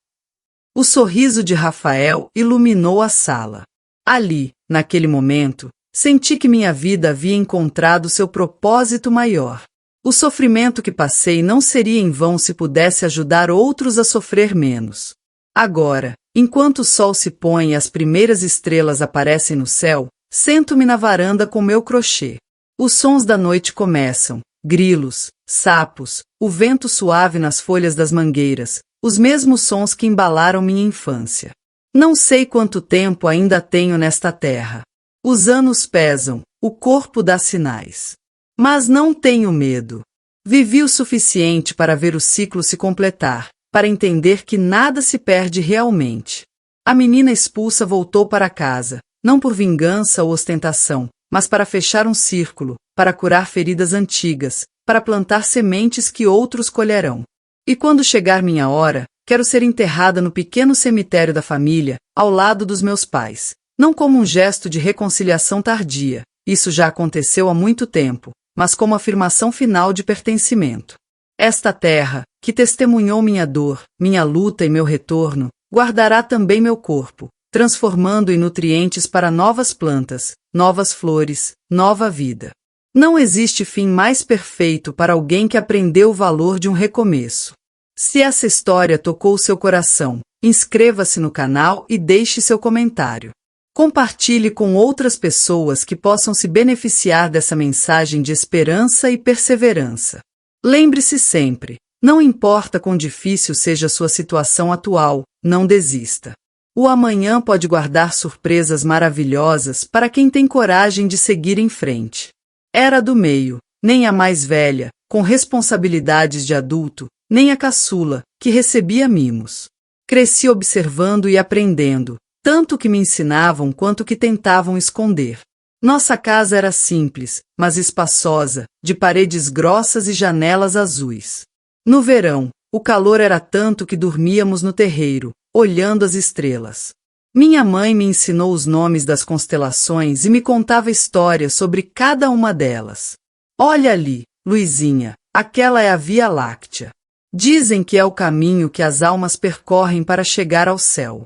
O sorriso de Rafael iluminou a sala. Ali, naquele momento, senti que minha vida havia encontrado seu propósito maior. O sofrimento que passei não seria em vão se pudesse ajudar outros a sofrer menos. Agora, enquanto o sol se põe e as primeiras estrelas aparecem no céu, sento-me na varanda com meu crochê. Os sons da noite começam, grilos, sapos, o vento suave nas folhas das mangueiras, os mesmos sons que embalaram minha infância. Não sei quanto tempo ainda tenho nesta terra. Os anos pesam, o corpo dá sinais. Mas não tenho medo. Vivi o suficiente para ver o ciclo se completar, para entender que nada se perde realmente. A menina expulsa voltou para casa, não por vingança ou ostentação, mas para fechar um círculo, para curar feridas antigas, para plantar sementes que outros colherão. E quando chegar minha hora, quero ser enterrada no pequeno cemitério da família, ao lado dos meus pais. Não como um gesto de reconciliação tardia, isso já aconteceu há muito tempo, mas como afirmação final de pertencimento. Esta terra, que testemunhou minha dor, minha luta e meu retorno, guardará também meu corpo, transformando em nutrientes para novas plantas, novas flores, nova vida. Não existe fim mais perfeito para alguém que aprendeu o valor de um recomeço. Se essa história tocou seu coração, inscreva-se no canal e deixe seu comentário. Compartilhe com outras pessoas que possam se beneficiar dessa mensagem de esperança e perseverança. Lembre-se sempre, não importa quão difícil seja sua situação atual, não desista. O amanhã pode guardar surpresas maravilhosas para quem tem coragem de seguir em frente. Era do meio, nem a mais velha, com responsabilidades de adulto, nem a caçula, que recebia mimos. Cresci observando e aprendendo, tanto que me ensinavam quanto que tentavam esconder. Nossa casa era simples, mas espaçosa, de paredes grossas e janelas azuis. No verão, o calor era tanto que dormíamos no terreiro, olhando as estrelas. Minha mãe me ensinou os nomes das constelações e me contava histórias sobre cada uma delas. Olha ali, Luizinha, aquela é a Via Láctea. Dizem que é o caminho que as almas percorrem para chegar ao céu.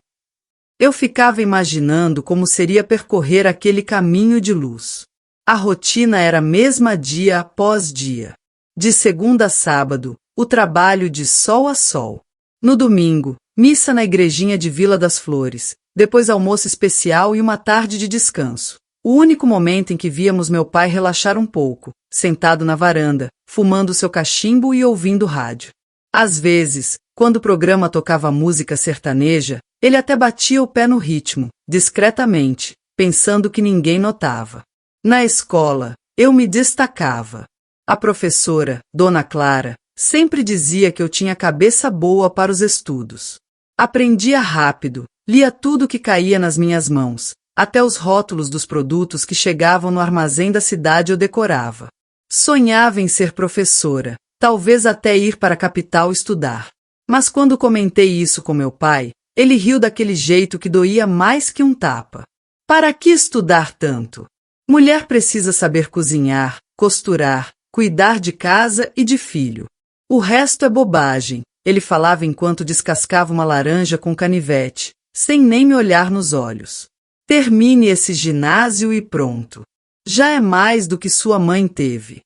Eu ficava imaginando como seria percorrer aquele caminho de luz. A rotina era a mesma dia após dia. De segunda a sábado, o trabalho de sol a sol. No domingo, missa na igrejinha de Vila das Flores, depois almoço especial e uma tarde de descanso. O único momento em que víamos meu pai relaxar um pouco, sentado na varanda, fumando seu cachimbo e ouvindo rádio. Às vezes, quando o programa tocava música sertaneja, ele até batia o pé no ritmo, discretamente, pensando que ninguém notava. Na escola, eu me destacava. A professora, Dona Clara, sempre dizia que eu tinha cabeça boa para os estudos. Aprendia rápido, lia tudo que caía nas minhas mãos, até os rótulos dos produtos que chegavam no armazém da cidade eu decorava. Sonhava em ser professora, talvez até ir para a capital estudar. Mas quando comentei isso com meu pai, ele riu daquele jeito que doía mais que um tapa. Para que estudar tanto? Mulher precisa saber cozinhar, costurar, cuidar de casa e de filho. O resto é bobagem, ele falava enquanto descascava uma laranja com canivete, sem nem me olhar nos olhos. Termine esse ginásio e pronto. Já é mais do que sua mãe teve.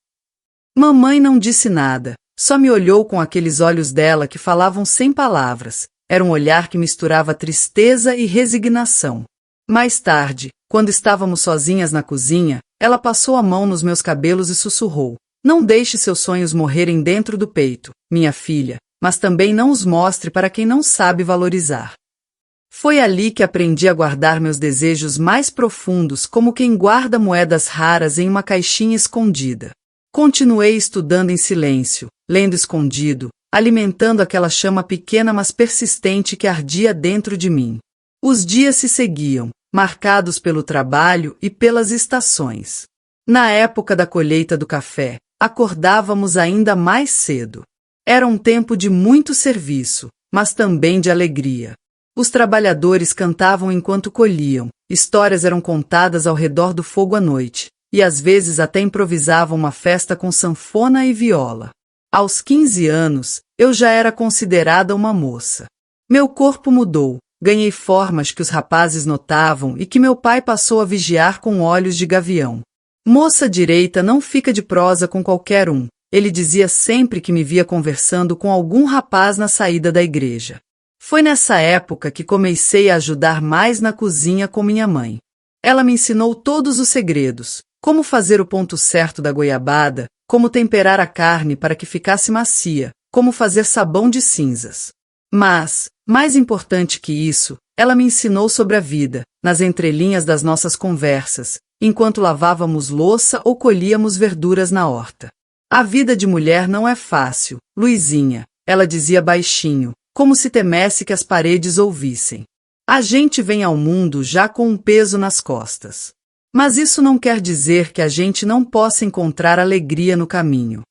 Mamãe não disse nada, só me olhou com aqueles olhos dela que falavam sem palavras. Era um olhar que misturava tristeza e resignação. Mais tarde, quando estávamos sozinhas na cozinha, ela passou a mão nos meus cabelos e sussurrou: "Não deixe seus sonhos morrerem dentro do peito, minha filha, mas também não os mostre para quem não sabe valorizar." Foi ali que aprendi a guardar meus desejos mais profundos como quem guarda moedas raras em uma caixinha escondida. Continuei estudando em silêncio, lendo escondido, alimentando aquela chama pequena mas persistente que ardia dentro de mim. Os dias se seguiam, marcados pelo trabalho e pelas estações. Na época da colheita do café, acordávamos ainda mais cedo. Era um tempo de muito serviço, mas também de alegria. Os trabalhadores cantavam enquanto colhiam, histórias eram contadas ao redor do fogo à noite, e às vezes até improvisavam uma festa com sanfona e viola. Aos 15 anos, eu já era considerada uma moça. Meu corpo mudou, ganhei formas que os rapazes notavam e que meu pai passou a vigiar com olhos de gavião. Moça direita não fica de prosa com qualquer um, ele dizia sempre que me via conversando com algum rapaz na saída da igreja. Foi nessa época que comecei a ajudar mais na cozinha com minha mãe. Ela me ensinou todos os segredos, como fazer o ponto certo da goiabada, como temperar a carne para que ficasse macia, como fazer sabão de cinzas. Mas, mais importante que isso, ela me ensinou sobre a vida, nas entrelinhas das nossas conversas, enquanto lavávamos louça ou colhíamos verduras na horta. A vida de mulher não é fácil, Luizinha, ela dizia baixinho, como se temesse que as paredes ouvissem. A gente vem ao mundo já com um peso nas costas. Mas isso não quer dizer que a gente não possa encontrar alegria no caminho.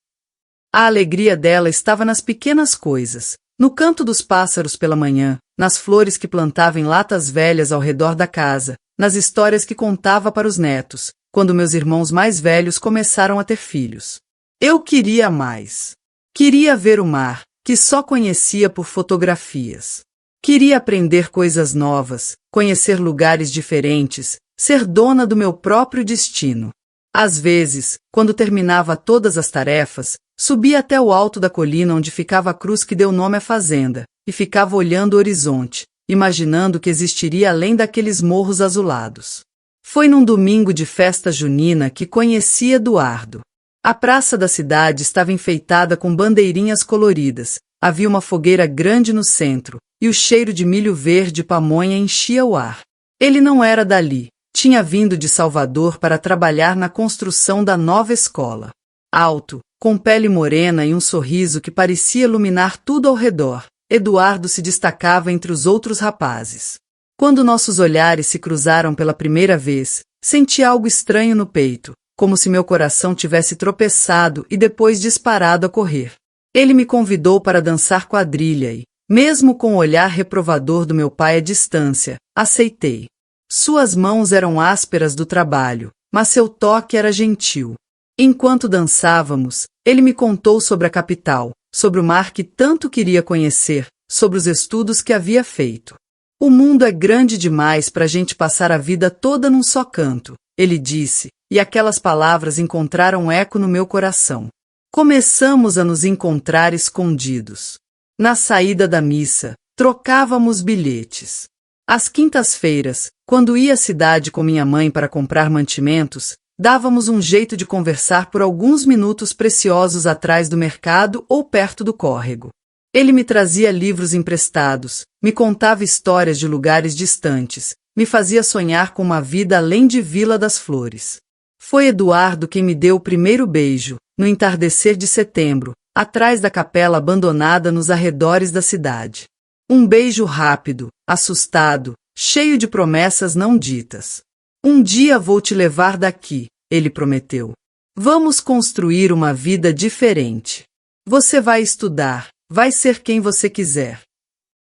A alegria dela estava nas pequenas coisas, no canto dos pássaros pela manhã, nas flores que plantava em latas velhas ao redor da casa, nas histórias que contava para os netos, quando meus irmãos mais velhos começaram a ter filhos. Eu queria mais. Queria ver o mar, que só conhecia por fotografias. Queria aprender coisas novas, conhecer lugares diferentes, ser dona do meu próprio destino. Às vezes, quando terminava todas as tarefas, subia até o alto da colina onde ficava a cruz que deu nome à fazenda, e ficava olhando o horizonte, imaginando que existiria além daqueles morros azulados. Foi num domingo de festa junina que conheci Eduardo. A praça da cidade estava enfeitada com bandeirinhas coloridas, havia uma fogueira grande no centro, e o cheiro de milho verde e pamonha enchia o ar. Ele não era dali, tinha vindo de Salvador para trabalhar na construção da nova escola. Alto, com pele morena e um sorriso que parecia iluminar tudo ao redor, Eduardo se destacava entre os outros rapazes. Quando nossos olhares se cruzaram pela primeira vez, senti algo estranho no peito, como se meu coração tivesse tropeçado e depois disparado a correr. Ele me convidou para dançar quadrilha e, mesmo com o olhar reprovador do meu pai à distância, aceitei. Suas mãos eram ásperas do trabalho, mas seu toque era gentil. Enquanto dançávamos, ele me contou sobre a capital, sobre o mar que tanto queria conhecer, sobre os estudos que havia feito. O mundo é grande demais para a gente passar a vida toda num só canto, ele disse, e aquelas palavras encontraram eco no meu coração. Começamos a nos encontrar escondidos. Na saída da missa, trocávamos bilhetes. Às quintas-feiras, quando ia à cidade com minha mãe para comprar mantimentos, dávamos um jeito de conversar por alguns minutos preciosos atrás do mercado ou perto do córrego. Ele me trazia livros emprestados, me contava histórias de lugares distantes, me fazia sonhar com uma vida além de Vila das Flores. Foi Eduardo quem me deu o primeiro beijo, no entardecer de setembro, atrás da capela abandonada nos arredores da cidade. Um beijo rápido, assustado, cheio de promessas não ditas. Um dia vou te levar daqui, ele prometeu. Vamos construir uma vida diferente. Você vai estudar, vai ser quem você quiser.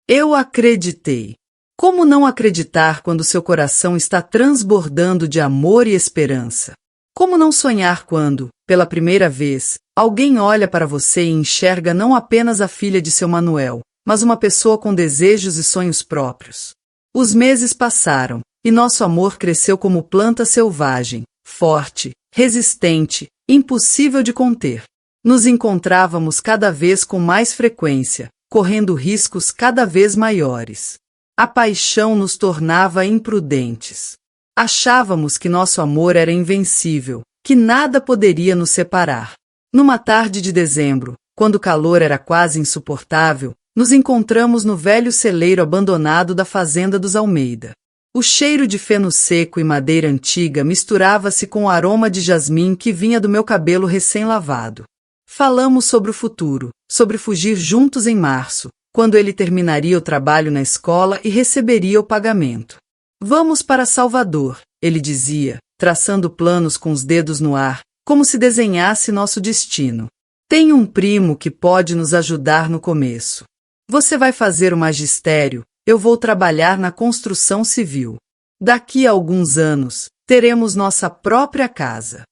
Eu acreditei. Como não acreditar quando seu coração está transbordando de amor e esperança? Como não sonhar quando, pela primeira vez, alguém olha para você e enxerga não apenas a filha de seu Manuel, mas uma pessoa com desejos e sonhos próprios? Os meses passaram, e nosso amor cresceu como planta selvagem, forte, resistente, impossível de conter. Nos encontrávamos cada vez com mais frequência, correndo riscos cada vez maiores. A paixão nos tornava imprudentes. Achávamos que nosso amor era invencível, que nada poderia nos separar. Numa tarde de dezembro, quando o calor era quase insuportável, nos encontramos no velho celeiro abandonado da fazenda dos Almeida. O cheiro de feno seco e madeira antiga misturava-se com o aroma de jasmim que vinha do meu cabelo recém-lavado. Falamos sobre o futuro, sobre fugir juntos em março, quando ele terminaria o trabalho na escola e receberia o pagamento. Vamos para Salvador, ele dizia, traçando planos com os dedos no ar, como se desenhasse nosso destino. Tenho um primo que pode nos ajudar no começo. Você vai fazer o magistério, eu vou trabalhar na construção civil. Daqui a alguns anos, teremos nossa própria casa.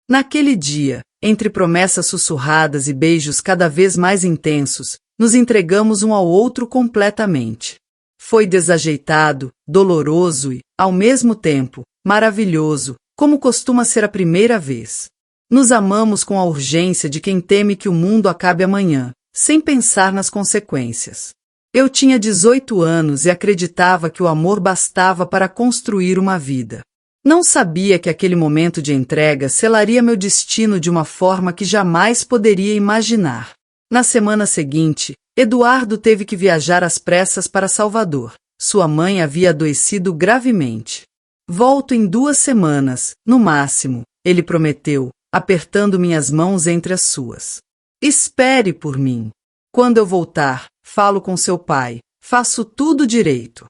Naquele dia, entre promessas sussurradas e beijos cada vez mais intensos, nos entregamos um ao outro completamente. Foi desajeitado, doloroso e, ao mesmo tempo, maravilhoso, como costuma ser a primeira vez. Nos amamos com a urgência de quem teme que o mundo acabe amanhã, sem pensar nas consequências. Eu tinha 18 anos e acreditava que o amor bastava para construir uma vida. Não sabia que aquele momento de entrega selaria meu destino de uma forma que jamais poderia imaginar. Na semana seguinte, Eduardo teve que viajar às pressas para Salvador. Sua mãe havia adoecido gravemente. Volto em 2 semanas, no máximo, ele prometeu, apertando minhas mãos entre as suas. Espere por mim. Quando eu voltar, falo com seu pai, faço tudo direito.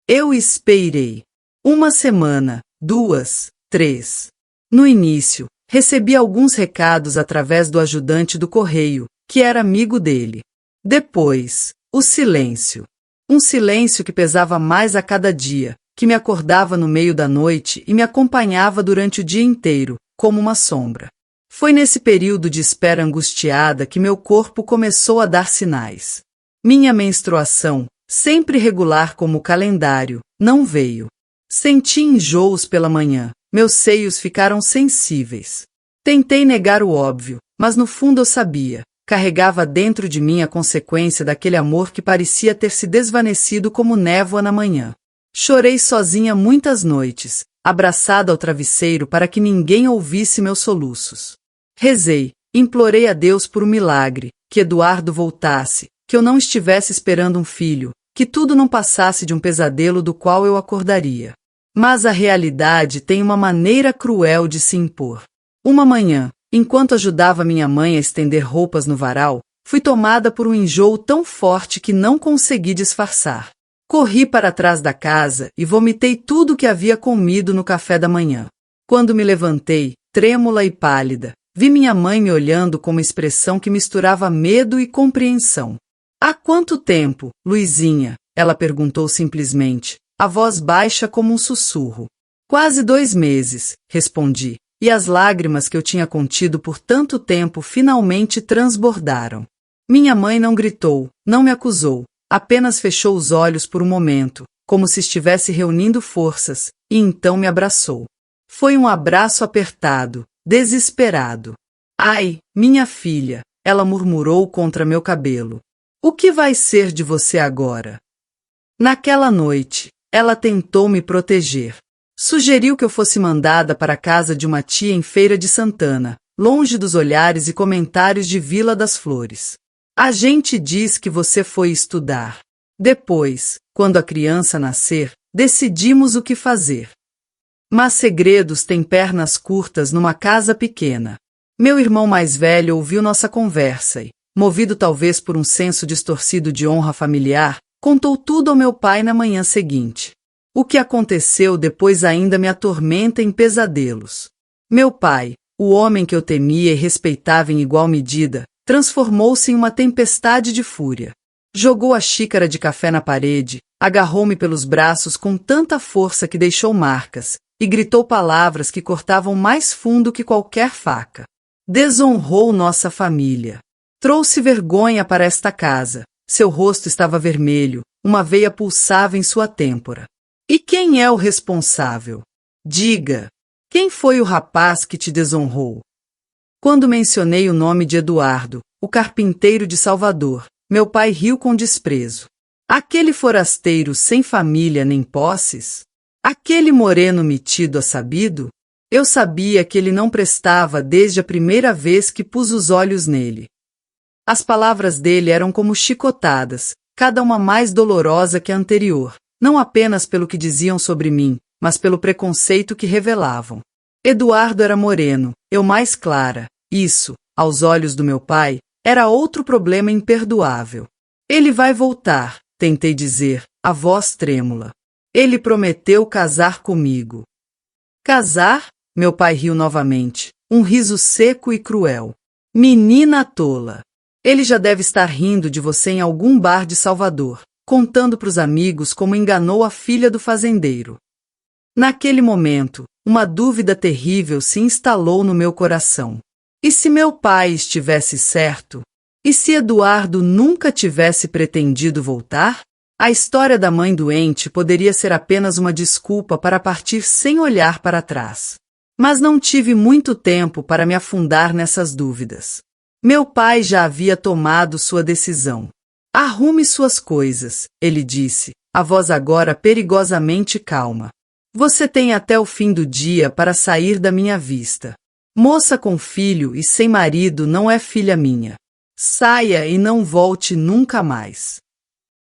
Eu esperei. 1 semana, 2, 3. No início, recebi alguns recados através do ajudante do correio, que era amigo dele. Depois, o silêncio. Um silêncio que pesava mais a cada dia, que me acordava no meio da noite e me acompanhava durante o dia inteiro, como uma sombra. Foi nesse período de espera angustiada que meu corpo começou a dar sinais. Minha menstruação, sempre regular como o calendário, não veio. Senti enjoos pela manhã, meus seios ficaram sensíveis. Tentei negar o óbvio, mas no fundo eu sabia. Carregava dentro de mim a consequência daquele amor que parecia ter se desvanecido como névoa na manhã. Chorei sozinha muitas noites, abraçada ao travesseiro para que ninguém ouvisse meus soluços. Rezei, implorei a Deus por um milagre, que Eduardo voltasse, que eu não estivesse esperando um filho, que tudo não passasse de um pesadelo do qual eu acordaria. Mas a realidade tem uma maneira cruel de se impor. Uma manhã, enquanto ajudava minha mãe a estender roupas no varal, fui tomada por um enjoo tão forte que não consegui disfarçar. Corri para trás da casa e vomitei tudo o que havia comido no café da manhã. Quando me levantei, trêmula e pálida, vi minha mãe me olhando com uma expressão que misturava medo e compreensão. Há quanto tempo, Luizinha? Ela perguntou simplesmente, a voz baixa como um sussurro. Quase 2 meses, respondi. E as lágrimas que eu tinha contido por tanto tempo finalmente transbordaram. Minha mãe não gritou, não me acusou, apenas fechou os olhos por um momento, como se estivesse reunindo forças, e então me abraçou. Foi um abraço apertado, desesperado. Ai, minha filha, ela murmurou contra meu cabelo. O que vai ser de você agora? Naquela noite, ela tentou me proteger. Sugeriu que eu fosse mandada para a casa de uma tia em Feira de Santana, longe dos olhares e comentários de Vila das Flores. A gente diz que você foi estudar. Depois, quando a criança nascer, decidimos o que fazer. Mas segredos têm pernas curtas numa casa pequena. Meu irmão mais velho ouviu nossa conversa e, movido talvez por um senso distorcido de honra familiar, contou tudo ao meu pai na manhã seguinte. O que aconteceu depois ainda me atormenta em pesadelos. Meu pai, o homem que eu temia e respeitava em igual medida, transformou-se em uma tempestade de fúria. Jogou a xícara de café na parede, agarrou-me pelos braços com tanta força que deixou marcas, e gritou palavras que cortavam mais fundo que qualquer faca. Desonrou nossa família. Trouxe vergonha para esta casa. Seu rosto estava vermelho, uma veia pulsava em sua têmpora. E quem é o responsável? Diga, quem foi o rapaz que te desonrou? Quando mencionei o nome de Eduardo, o carpinteiro de Salvador, meu pai riu com desprezo. Aquele forasteiro sem família nem posses? Aquele moreno metido a sabido? Eu sabia que ele não prestava desde a primeira vez que pus os olhos nele. As palavras dele eram como chicotadas, cada uma mais dolorosa que a anterior, não apenas pelo que diziam sobre mim, mas pelo preconceito que revelavam. Eduardo era moreno, eu mais clara. Isso, aos olhos do meu pai, era outro problema imperdoável. Ele vai voltar, tentei dizer, a voz trêmula. Ele prometeu casar comigo. Casar? Meu pai riu novamente, um riso seco e cruel. Menina tola! Ele já deve estar rindo de você em algum bar de Salvador, contando para os amigos como enganou a filha do fazendeiro. Naquele momento, uma dúvida terrível se instalou no meu coração. E se meu pai estivesse certo? E se Eduardo nunca tivesse pretendido voltar? A história da mãe doente poderia ser apenas uma desculpa para partir sem olhar para trás. Mas não tive muito tempo para me afundar nessas dúvidas. Meu pai já havia tomado sua decisão. Arrume suas coisas, ele disse, a voz agora perigosamente calma. Você tem até o fim do dia para sair da minha vista. Moça com filho e sem marido não é filha minha. Saia e não volte nunca mais.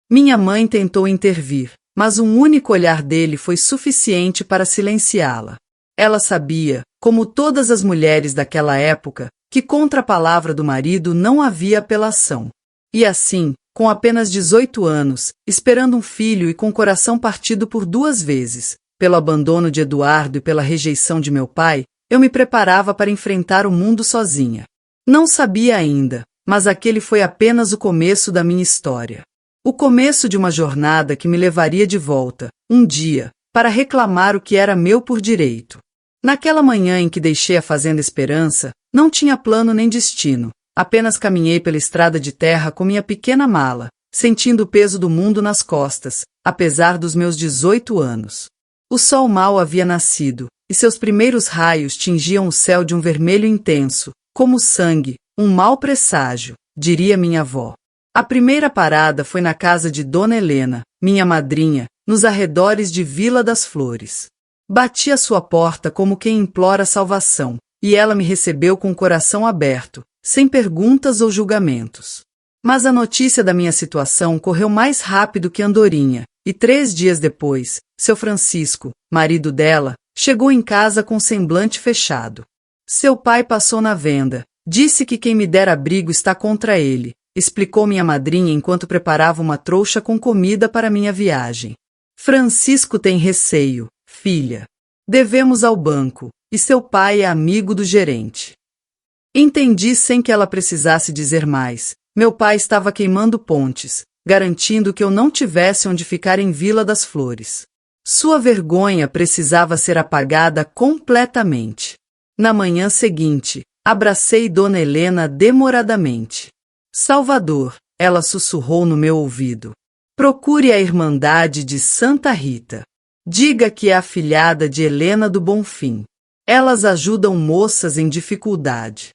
Minha mãe tentou intervir, mas um único olhar dele foi suficiente para silenciá-la. Ela sabia, como todas as mulheres daquela época, que contra a palavra do marido não havia apelação. E assim, com apenas 18 anos, esperando um filho e com o coração partido por 2 vezes, pelo abandono de Eduardo e pela rejeição de meu pai, eu me preparava para enfrentar o mundo sozinha. Não sabia ainda, mas aquele foi apenas o começo da minha história. O começo de uma jornada que me levaria de volta, um dia, para reclamar o que era meu por direito. Naquela manhã em que deixei a Fazenda Esperança, não tinha plano nem destino, apenas caminhei pela estrada de terra com minha pequena mala, sentindo o peso do mundo nas costas, apesar dos meus 18 anos. O sol mal havia nascido, e seus primeiros raios tingiam o céu de um vermelho intenso, como sangue, um mau presságio, diria minha avó. A primeira parada foi na casa de Dona Helena, minha madrinha, nos arredores de Vila das Flores. Bati à sua porta como quem implora salvação, e ela me recebeu com o coração aberto, sem perguntas ou julgamentos. Mas a notícia da minha situação correu mais rápido que andorinha, e 3 dias depois, seu Francisco, marido dela, chegou em casa com semblante fechado. Seu pai passou na venda, disse que quem me der abrigo está contra ele, explicou minha madrinha enquanto preparava uma trouxa com comida para minha viagem. Francisco tem receio, filha. Devemos ao banco, e seu pai é amigo do gerente. Entendi sem que ela precisasse dizer mais. Meu pai estava queimando pontes, garantindo que eu não tivesse onde ficar em Vila das Flores. Sua vergonha precisava ser apagada completamente. Na manhã seguinte, abracei Dona Helena demoradamente. Salvador, ela sussurrou no meu ouvido. Procure a Irmandade de Santa Rita. Diga que é afilhada de Helena do Bonfim. Elas ajudam moças em dificuldade.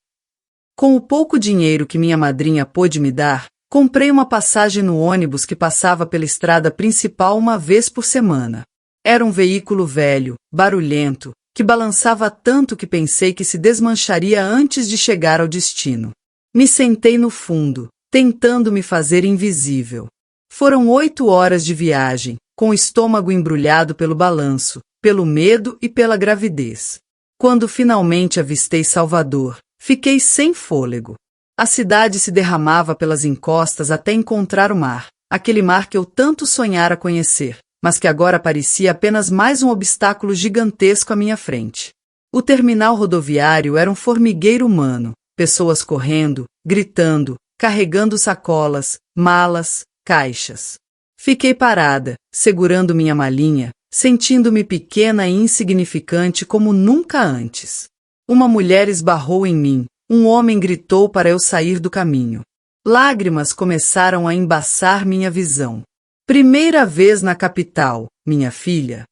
Com o pouco dinheiro que minha madrinha pôde me dar, comprei uma passagem no ônibus que passava pela estrada principal uma vez por semana. Era um veículo velho, barulhento, que balançava tanto que pensei que se desmancharia antes de chegar ao destino. Me sentei no fundo, tentando me fazer invisível. Foram 8 horas de viagem, com o estômago embrulhado pelo balanço, pelo medo e pela gravidez. Quando finalmente avistei Salvador, fiquei sem fôlego. A cidade se derramava pelas encostas até encontrar o mar, aquele mar que eu tanto sonhara conhecer, mas que agora parecia apenas mais um obstáculo gigantesco à minha frente. O terminal rodoviário era um formigueiro humano, pessoas correndo, gritando, carregando sacolas, malas, caixas. Fiquei parada, segurando minha malinha, sentindo-me pequena e insignificante como nunca antes. Uma mulher esbarrou em mim, um homem gritou para eu sair do caminho. Lágrimas começaram a embaçar minha visão. Primeira vez na capital, minha filha.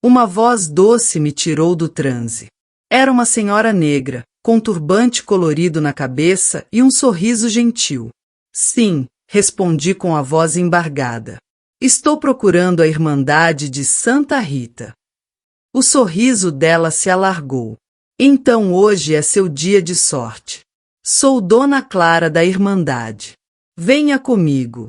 Uma voz doce me tirou do transe. Era uma senhora negra, com turbante colorido na cabeça e um sorriso gentil. Sim, respondi com a voz embargada. Estou procurando a Irmandade de Santa Rita. O sorriso dela se alargou. Então hoje é seu dia de sorte. Sou Dona Clara da Irmandade. Venha comigo.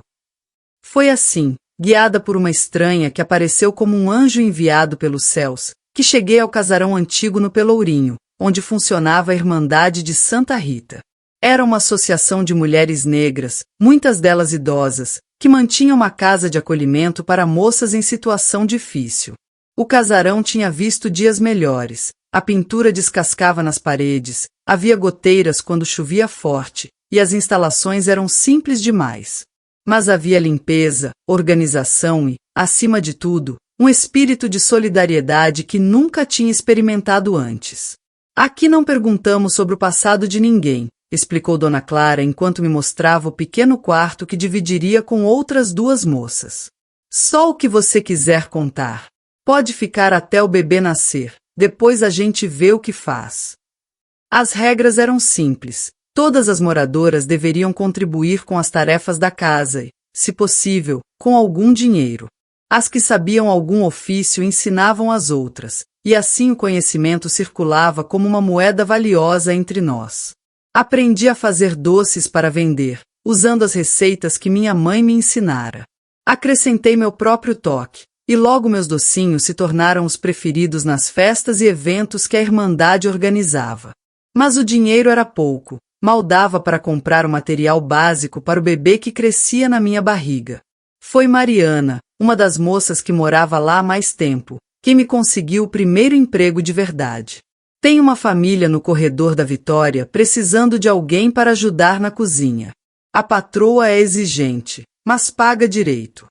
Foi assim, guiada por uma estranha que apareceu como um anjo enviado pelos céus, que cheguei ao casarão antigo no Pelourinho, onde funcionava a Irmandade de Santa Rita. Era uma associação de mulheres negras, muitas delas idosas, que mantinham uma casa de acolhimento para moças em situação difícil. O casarão tinha visto dias melhores, a pintura descascava nas paredes, havia goteiras quando chovia forte, e as instalações eram simples demais. Mas havia limpeza, organização e, acima de tudo, um espírito de solidariedade que nunca tinha experimentado antes. Aqui não perguntamos sobre o passado de ninguém, explicou Dona Clara enquanto me mostrava o pequeno quarto que dividiria com outras 2 moças. Só o que você quiser contar. Pode ficar até o bebê nascer, depois a gente vê o que faz. As regras eram simples. Todas as moradoras deveriam contribuir com as tarefas da casa e, se possível, com algum dinheiro. As que sabiam algum ofício ensinavam às outras, e assim o conhecimento circulava como uma moeda valiosa entre nós. Aprendi a fazer doces para vender, usando as receitas que minha mãe me ensinara. Acrescentei meu próprio toque, e logo meus docinhos se tornaram os preferidos nas festas e eventos que a Irmandade organizava. Mas o dinheiro era pouco, mal dava para comprar o material básico para o bebê que crescia na minha barriga. Foi Mariana, uma das moças que morava lá há mais tempo, quem me conseguiu o primeiro emprego de verdade. Tem uma família no corredor da Vitória precisando de alguém para ajudar na cozinha. A patroa é exigente, mas paga direito.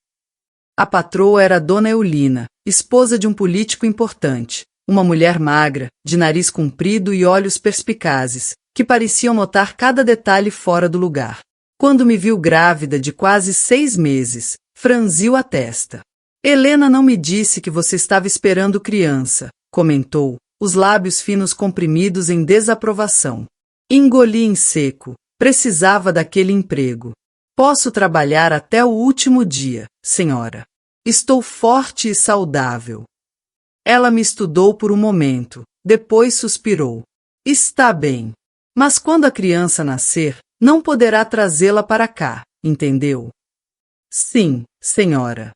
A patroa era Dona Eulina, esposa de um político importante, uma mulher magra, de nariz comprido e olhos perspicazes, que pareciam notar cada detalhe fora do lugar. Quando me viu grávida de quase 6 meses, franziu a testa. Helena não me disse que você estava esperando criança, comentou, os lábios finos comprimidos em desaprovação. Engoli em seco, precisava daquele emprego. Posso trabalhar até o último dia, senhora. Estou forte e saudável. Ela me estudou por um momento, depois suspirou. Está bem. Mas quando a criança nascer, não poderá trazê-la para cá, entendeu? Sim, senhora.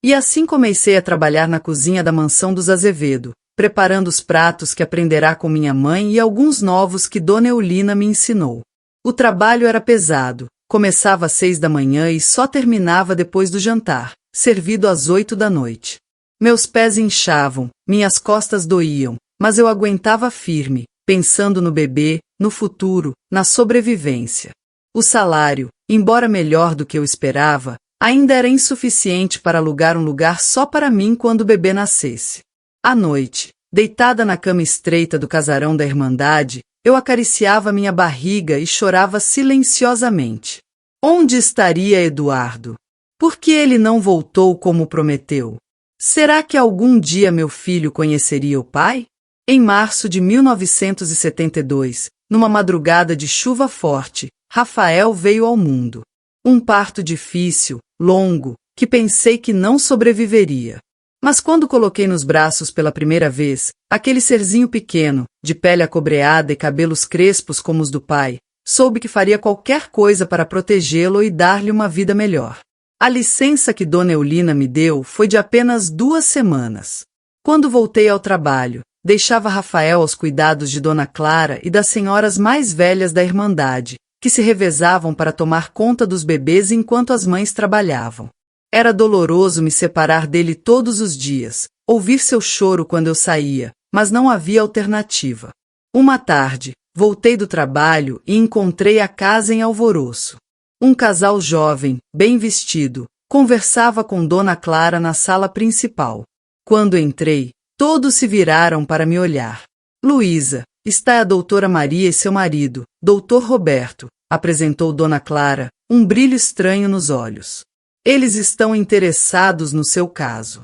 E assim comecei a trabalhar na cozinha da mansão dos Azevedo, preparando os pratos que aprenderá com minha mãe e alguns novos que Dona Eulina me ensinou. O trabalho era pesado, começava às 6 da manhã e só terminava depois do jantar, servido às 8 da noite. Meus pés inchavam, minhas costas doíam, mas eu aguentava firme, pensando no bebê, no futuro, na sobrevivência. O salário, embora melhor do que eu esperava, ainda era insuficiente para alugar um lugar só para mim quando o bebê nascesse. À noite, deitada na cama estreita do casarão da Irmandade, eu acariciava minha barriga e chorava silenciosamente. Onde estaria Eduardo? Por que ele não voltou como prometeu? Será que algum dia meu filho conheceria o pai? Em março de 1972, numa madrugada de chuva forte, Rafael veio ao mundo. Um parto difícil, longo, que pensei que não sobreviveria. Mas quando coloquei nos braços pela primeira vez, aquele serzinho pequeno, de pele acobreada e cabelos crespos como os do pai, soube que faria qualquer coisa para protegê-lo e dar-lhe uma vida melhor. A licença que Dona Eulina me deu foi de apenas 2 semanas. Quando voltei ao trabalho, deixava Rafael aos cuidados de Dona Clara e das senhoras mais velhas da Irmandade, que se revezavam para tomar conta dos bebês enquanto as mães trabalhavam. Era doloroso me separar dele todos os dias, ouvir seu choro quando eu saía, mas não havia alternativa. Uma tarde, voltei do trabalho e encontrei a casa em alvoroço. Um casal jovem, bem vestido, conversava com Dona Clara na sala principal. Quando entrei, todos se viraram para me olhar. Luísa, está a doutora Maria e seu marido, doutor Roberto, apresentou Dona Clara, um brilho estranho nos olhos. Eles estão interessados no seu caso.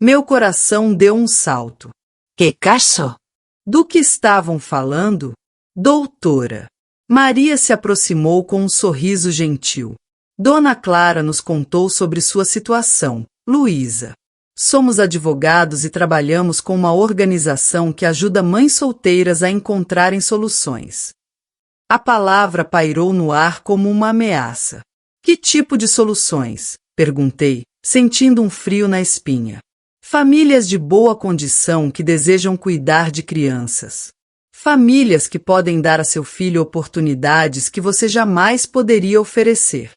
Meu coração deu um salto. Que caso? Do que estavam falando? Doutora. Maria se aproximou com um sorriso gentil. Dona Clara nos contou sobre sua situação. Luísa. Somos advogados e trabalhamos com uma organização que ajuda mães solteiras a encontrarem soluções. A palavra pairou no ar como uma ameaça. Que tipo de soluções? Perguntei, sentindo um frio na espinha. Famílias de boa condição que desejam cuidar de crianças. Famílias que podem dar a seu filho oportunidades que você jamais poderia oferecer.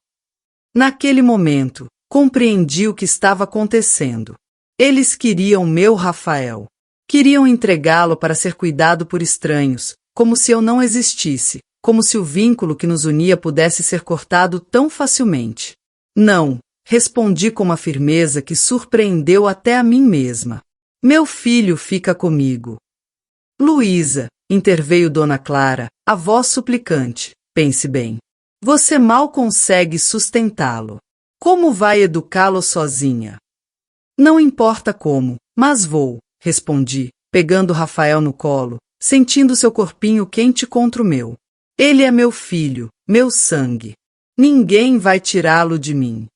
Naquele momento, compreendi o que estava acontecendo. Eles queriam meu Rafael. Queriam entregá-lo para ser cuidado por estranhos, como se eu não existisse, como se o vínculo que nos unia pudesse ser cortado tão facilmente. Não, respondi com uma firmeza que surpreendeu até a mim mesma. Meu filho fica comigo. Luísa, interveio Dona Clara, a voz suplicante, pense bem. Você mal consegue sustentá-lo. Como vai educá-lo sozinha? Não importa como, mas vou, respondi, pegando Rafael no colo, sentindo seu corpinho quente contra o meu. Ele é meu filho, meu sangue. Ninguém vai tirá-lo de mim.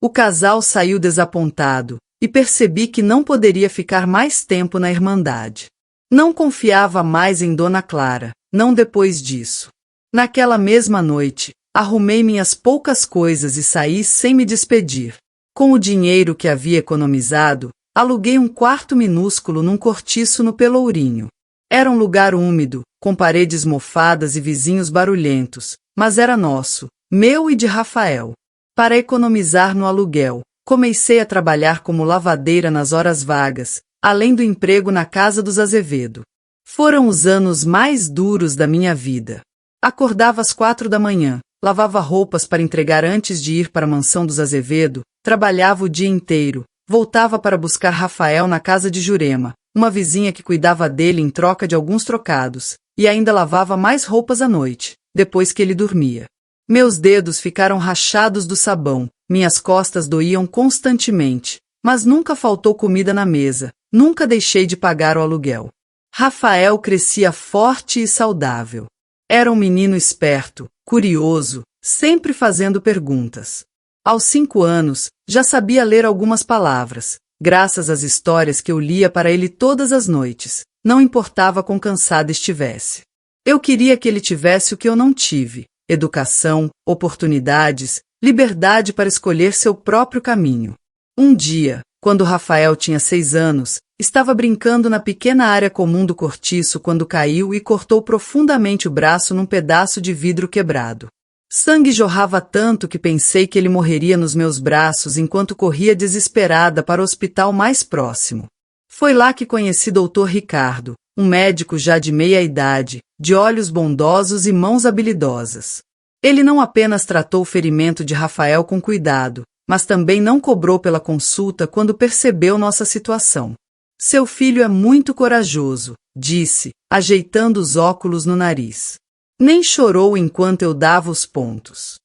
O casal saiu desapontado, e percebi que não poderia ficar mais tempo na Irmandade. Não confiava mais em Dona Clara, não depois disso. Naquela mesma noite, arrumei minhas poucas coisas e saí sem me despedir. Com o dinheiro que havia economizado, aluguei um quarto minúsculo num cortiço no Pelourinho. Era um lugar úmido, com paredes mofadas e vizinhos barulhentos, mas era nosso, meu e de Rafael. Para economizar no aluguel, comecei a trabalhar como lavadeira nas horas vagas, além do emprego na casa dos Azevedo. Foram os anos mais duros da minha vida. Acordava às 4 da manhã, lavava roupas para entregar antes de ir para a mansão dos Azevedo, trabalhava o dia inteiro, voltava para buscar Rafael na casa de Jurema, uma vizinha que cuidava dele em troca de alguns trocados, e ainda lavava mais roupas à noite, depois que ele dormia. Meus dedos ficaram rachados do sabão, minhas costas doíam constantemente, mas nunca faltou comida na mesa, nunca deixei de pagar o aluguel. Rafael crescia forte e saudável. Era um menino esperto, curioso, sempre fazendo perguntas. Aos 5 anos, já sabia ler algumas palavras, graças às histórias que eu lia para ele todas as noites, não importava quão cansado estivesse. Eu queria que ele tivesse o que eu não tive: educação, oportunidades, liberdade para escolher seu próprio caminho. Um dia, quando Rafael tinha 6 anos, estava brincando na pequena área comum do cortiço quando caiu e cortou profundamente o braço num pedaço de vidro quebrado. Sangue jorrava tanto que pensei que ele morreria nos meus braços enquanto corria desesperada para o hospital mais próximo. Foi lá que conheci Dr. Ricardo, um médico já de meia idade, de olhos bondosos e mãos habilidosas. Ele não apenas tratou o ferimento de Rafael com cuidado, mas também não cobrou pela consulta quando percebeu nossa situação. Seu filho é muito corajoso, disse, ajeitando os óculos no nariz. Nem chorou enquanto eu dava os pontos.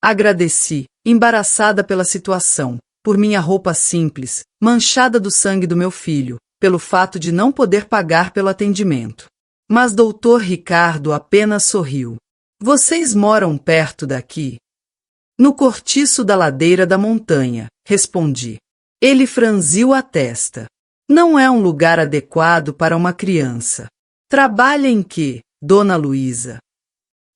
Agradeci, embaraçada pela situação, por minha roupa simples, manchada do sangue do meu filho, pelo fato de não poder pagar pelo atendimento. Mas Dr. Ricardo apenas sorriu. Vocês moram perto daqui? No cortiço da ladeira da montanha, respondi. Ele franziu a testa. Não é um lugar adequado para uma criança. Trabalha em quê, Dona Luísa?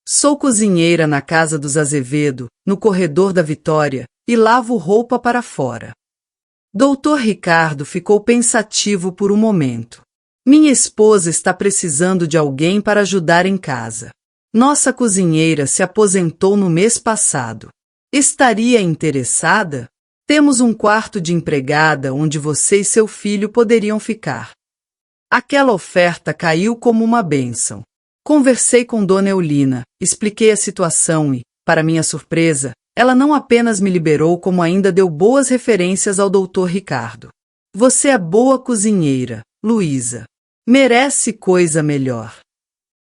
Sou cozinheira na casa dos Azevedo, no corredor da Vitória, e lavo roupa para fora. Dr. Ricardo ficou pensativo por um momento. Minha esposa está precisando de alguém para ajudar em casa. Nossa cozinheira se aposentou no mês passado. Estaria interessada? Temos um quarto de empregada onde você e seu filho poderiam ficar. Aquela oferta caiu como uma bênção. Conversei com Dona Eulina, expliquei a situação e, para minha surpresa, ela não apenas me liberou como ainda deu boas referências ao Dr. Ricardo. Você é boa cozinheira, Luísa. Merece coisa melhor.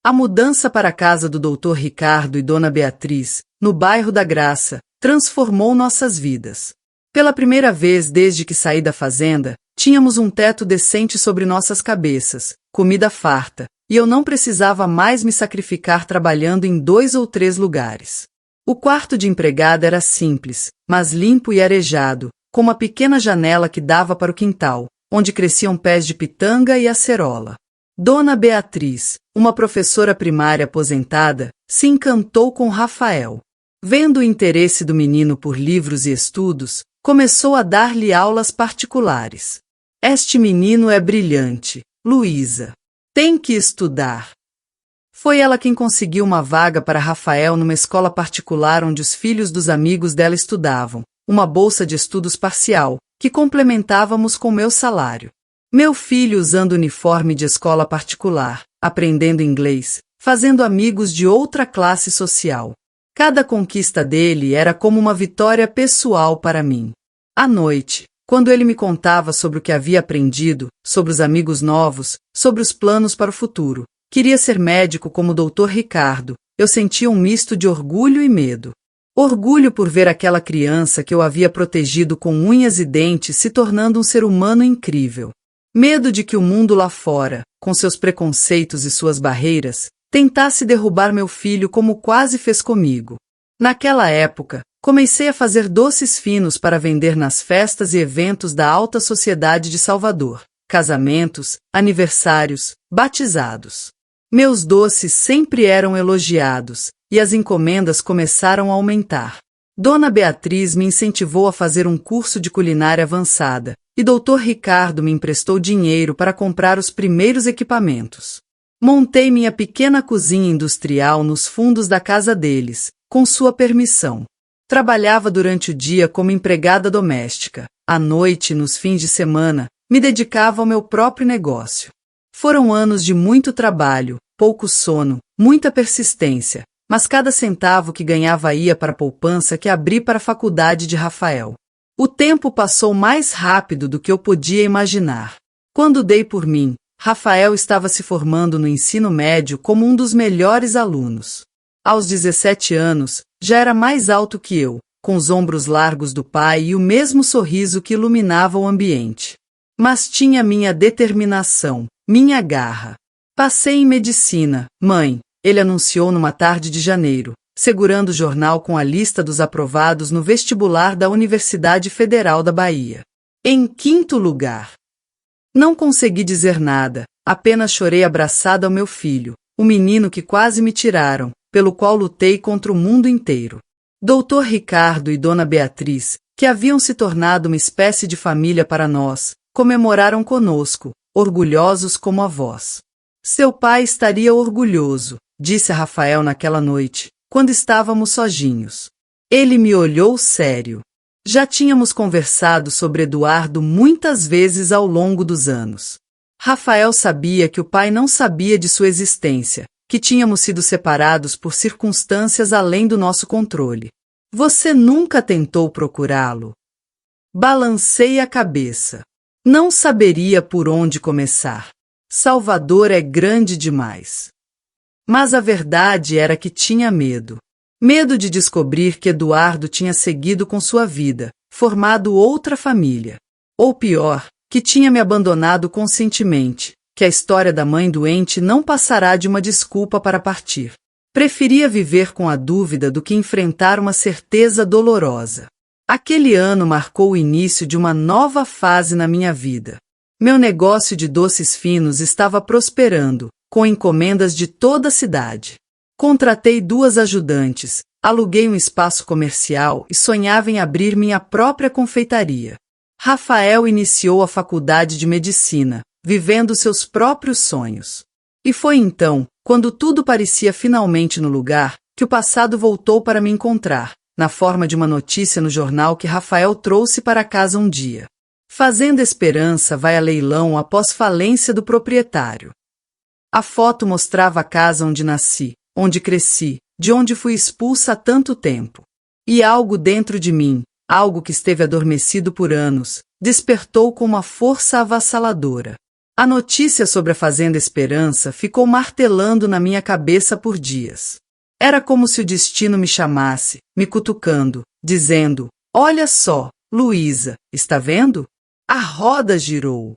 A mudança para a casa do Dr. Ricardo e Dona Beatriz, no bairro da Graça, transformou nossas vidas. Pela primeira vez desde que saí da fazenda, tínhamos um teto decente sobre nossas cabeças, comida farta, e eu não precisava mais me sacrificar trabalhando em 2 ou 3 lugares. O quarto de empregada era simples, mas limpo e arejado, com uma pequena janela que dava para o quintal, onde cresciam pés de pitanga e acerola. Dona Beatriz, uma professora primária aposentada, se encantou com Rafael. Vendo o interesse do menino por livros e estudos, começou a dar-lhe aulas particulares. Este menino é brilhante, Luísa. Tem que estudar. Foi ela quem conseguiu uma vaga para Rafael numa escola particular onde os filhos dos amigos dela estudavam, uma bolsa de estudos parcial, que complementávamos com meu salário. Meu filho usando uniforme de escola particular, aprendendo inglês, fazendo amigos de outra classe social. Cada conquista dele era como uma vitória pessoal para mim. À noite, quando ele me contava sobre o que havia aprendido, sobre os amigos novos, sobre os planos para o futuro, queria ser médico como o Dr. Ricardo, eu sentia um misto de orgulho e medo. Orgulho por ver aquela criança que eu havia protegido com unhas e dentes se tornando um ser humano incrível. Medo de que o mundo lá fora, com seus preconceitos e suas barreiras, tentasse derrubar meu filho como quase fez comigo. Naquela época, comecei a fazer doces finos para vender nas festas e eventos da alta sociedade de Salvador, casamentos, aniversários, batizados. Meus doces sempre eram elogiados, e as encomendas começaram a aumentar. Dona Beatriz me incentivou a fazer um curso de culinária avançada, e Dr. Ricardo me emprestou dinheiro para comprar os primeiros equipamentos. Montei minha pequena cozinha industrial nos fundos da casa deles, com sua permissão. Trabalhava durante o dia como empregada doméstica. À noite, nos fins de semana, me dedicava ao meu próprio negócio. Foram anos de muito trabalho, pouco sono, muita persistência, mas cada centavo que ganhava ia para a poupança que abri para a faculdade de Rafael. O tempo passou mais rápido do que eu podia imaginar. Quando dei por mim, Rafael estava se formando no ensino médio como um dos melhores alunos. Aos 17 anos, já era mais alto que eu, com os ombros largos do pai e o mesmo sorriso que iluminava o ambiente. Mas tinha minha determinação, minha garra. Passei em medicina, mãe, ele anunciou numa tarde de janeiro, segurando o jornal com a lista dos aprovados no vestibular da Universidade Federal da Bahia. Em 5º lugar. Não consegui dizer nada, apenas chorei abraçada ao meu filho, o menino que quase me tiraram, pelo qual lutei contra o mundo inteiro. Dr. Ricardo e Dona Beatriz, que haviam se tornado uma espécie de família para nós, comemoraram conosco, orgulhosos como avós. Seu pai estaria orgulhoso, disse a Rafael naquela noite, quando estávamos sozinhos. Ele me olhou sério. Já tínhamos conversado sobre Eduardo muitas vezes ao longo dos anos. Rafael sabia que o pai não sabia de sua existência, que tínhamos sido separados por circunstâncias além do nosso controle. Você nunca tentou procurá-lo? Balancei a cabeça. Não saberia por onde começar. Salvador é grande demais. Mas a verdade era que tinha medo. Medo de descobrir que Eduardo tinha seguido com sua vida, formado outra família. Ou pior, que tinha me abandonado conscientemente, que a história da mãe doente não passará de uma desculpa para partir. Preferia viver com a dúvida do que enfrentar uma certeza dolorosa. Aquele ano marcou o início de uma nova fase na minha vida. Meu negócio de doces finos estava prosperando, com encomendas de toda a cidade. Contratei 2 ajudantes, aluguei um espaço comercial e sonhava em abrir minha própria confeitaria. Rafael iniciou a faculdade de medicina, vivendo seus próprios sonhos. E foi então, quando tudo parecia finalmente no lugar, que o passado voltou para me encontrar, na forma de uma notícia no jornal que Rafael trouxe para casa um dia. Fazenda Esperança vai a leilão após falência do proprietário. A foto mostrava a casa onde nasci, onde cresci, de onde fui expulsa há tanto tempo. E algo dentro de mim, algo que esteve adormecido por anos, despertou com uma força avassaladora. A notícia sobre a Fazenda Esperança ficou martelando na minha cabeça por dias. Era como se o destino me chamasse, me cutucando, dizendo: "Olha só, Luísa, está vendo? A roda girou."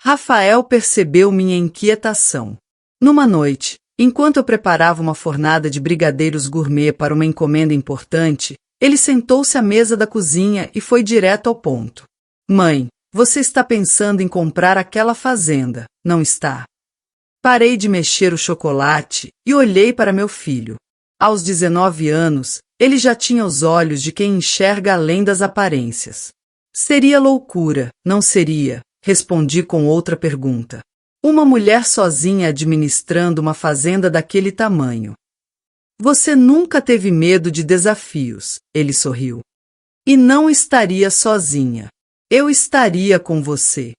Rafael percebeu minha inquietação. Numa noite, enquanto eu preparava uma fornada de brigadeiros gourmet para uma encomenda importante, ele sentou-se à mesa da cozinha e foi direto ao ponto. "Mãe, você está pensando em comprar aquela fazenda, não está?" Parei de mexer o chocolate e olhei para meu filho. Aos 19 anos, ele já tinha os olhos de quem enxerga além das aparências. "Seria loucura, não seria?" Respondi com outra pergunta. "Uma mulher sozinha administrando uma fazenda daquele tamanho." "Você nunca teve medo de desafios," ele sorriu. "E não estaria sozinha. Eu estaria com você."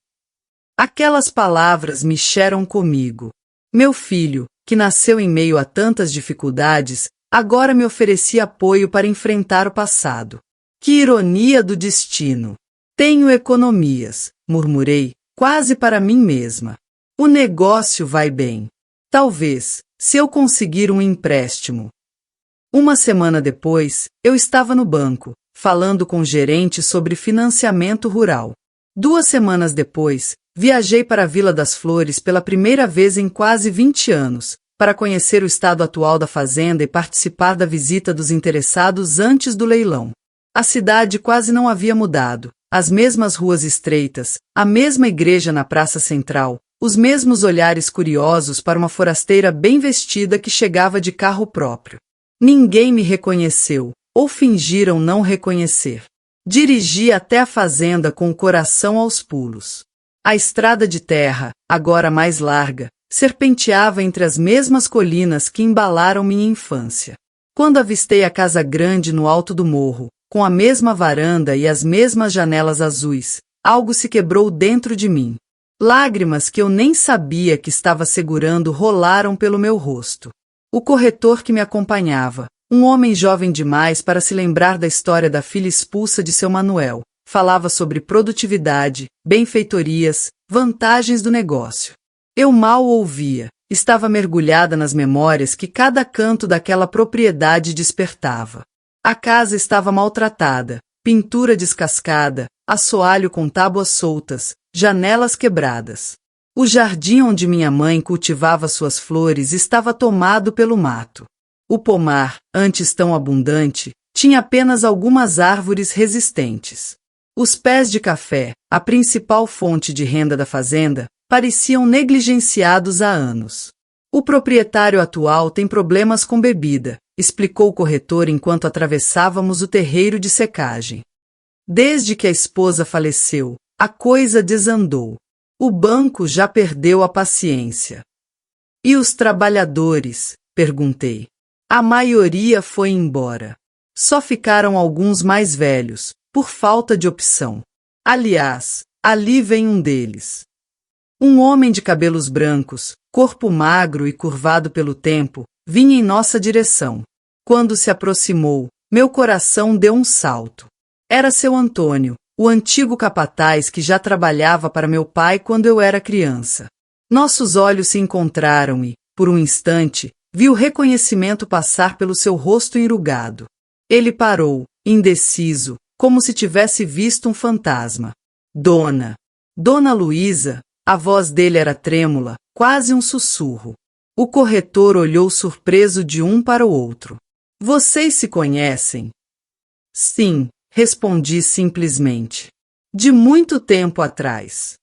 Aquelas palavras mexeram comigo. Meu filho, que nasceu em meio a tantas dificuldades, agora me oferecia apoio para enfrentar o passado. Que ironia do destino! "Tenho economias," murmurei, quase para mim mesma. "O negócio vai bem. Talvez, se eu conseguir um empréstimo." Uma semana depois, eu estava no banco, falando com o gerente sobre financiamento rural. 2 semanas depois, Viajei para a Vila das Flores pela primeira vez em quase 20 anos, para conhecer o estado atual da fazenda e participar da visita dos interessados antes do leilão. A cidade quase não havia mudado, as mesmas ruas estreitas, a mesma igreja na praça central, os mesmos olhares curiosos para uma forasteira bem vestida que chegava de carro próprio. Ninguém me reconheceu, ou fingiram não reconhecer. Dirigi até a fazenda com o coração aos pulos. A estrada de terra, agora mais larga, serpenteava entre as mesmas colinas que embalaram minha infância. Quando avistei a casa grande no alto do morro, com a mesma varanda e as mesmas janelas azuis, algo se quebrou dentro de mim. Lágrimas que eu nem sabia que estava segurando rolaram pelo meu rosto. O corretor que me acompanhava, um homem jovem demais para se lembrar da história da filha expulsa de seu Manuel, falava sobre produtividade, benfeitorias, vantagens do negócio. Eu mal ouvia, estava mergulhada nas memórias que cada canto daquela propriedade despertava. A casa estava maltratada, pintura descascada, assoalho com tábuas soltas, janelas quebradas. O jardim onde minha mãe cultivava suas flores estava tomado pelo mato. O pomar, antes tão abundante, tinha apenas algumas árvores resistentes. Os pés de café, a principal fonte de renda da fazenda, pareciam negligenciados há anos. O proprietário atual tem problemas com bebida, explicou o corretor enquanto atravessávamos o terreiro de secagem. Desde que a esposa faleceu, a coisa desandou. O banco já perdeu a paciência. E os trabalhadores? Perguntei. A maioria foi embora. Só ficaram alguns mais velhos, por falta de opção. Aliás, ali vem um deles. Um homem de cabelos brancos, corpo magro e curvado pelo tempo, vinha em nossa direção. Quando se aproximou, meu coração deu um salto. Era seu Antônio, o antigo capataz que já trabalhava para meu pai quando eu era criança. Nossos olhos se encontraram e, por um instante, vi o reconhecimento passar pelo seu rosto enrugado. Ele parou, indeciso, como se tivesse visto um fantasma. Dona Luísa, a voz dele era trêmula, quase um sussurro. O corretor olhou surpreso de um para o outro. Vocês se conhecem? Sim, respondi simplesmente. De muito tempo atrás.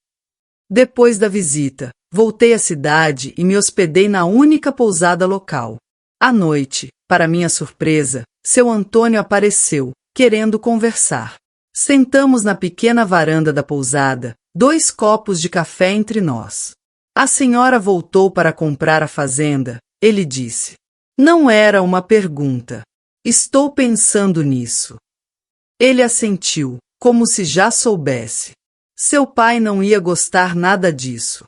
Depois da visita, voltei à cidade e me hospedei na única pousada local. À noite, para minha surpresa, seu Antônio apareceu, querendo conversar. Sentamos na pequena varanda da pousada, 2 copos de café entre nós. A senhora voltou para comprar a fazenda, ele disse. Não era uma pergunta. Estou pensando nisso. Ele assentiu, como se já soubesse. Seu pai não ia gostar nada disso.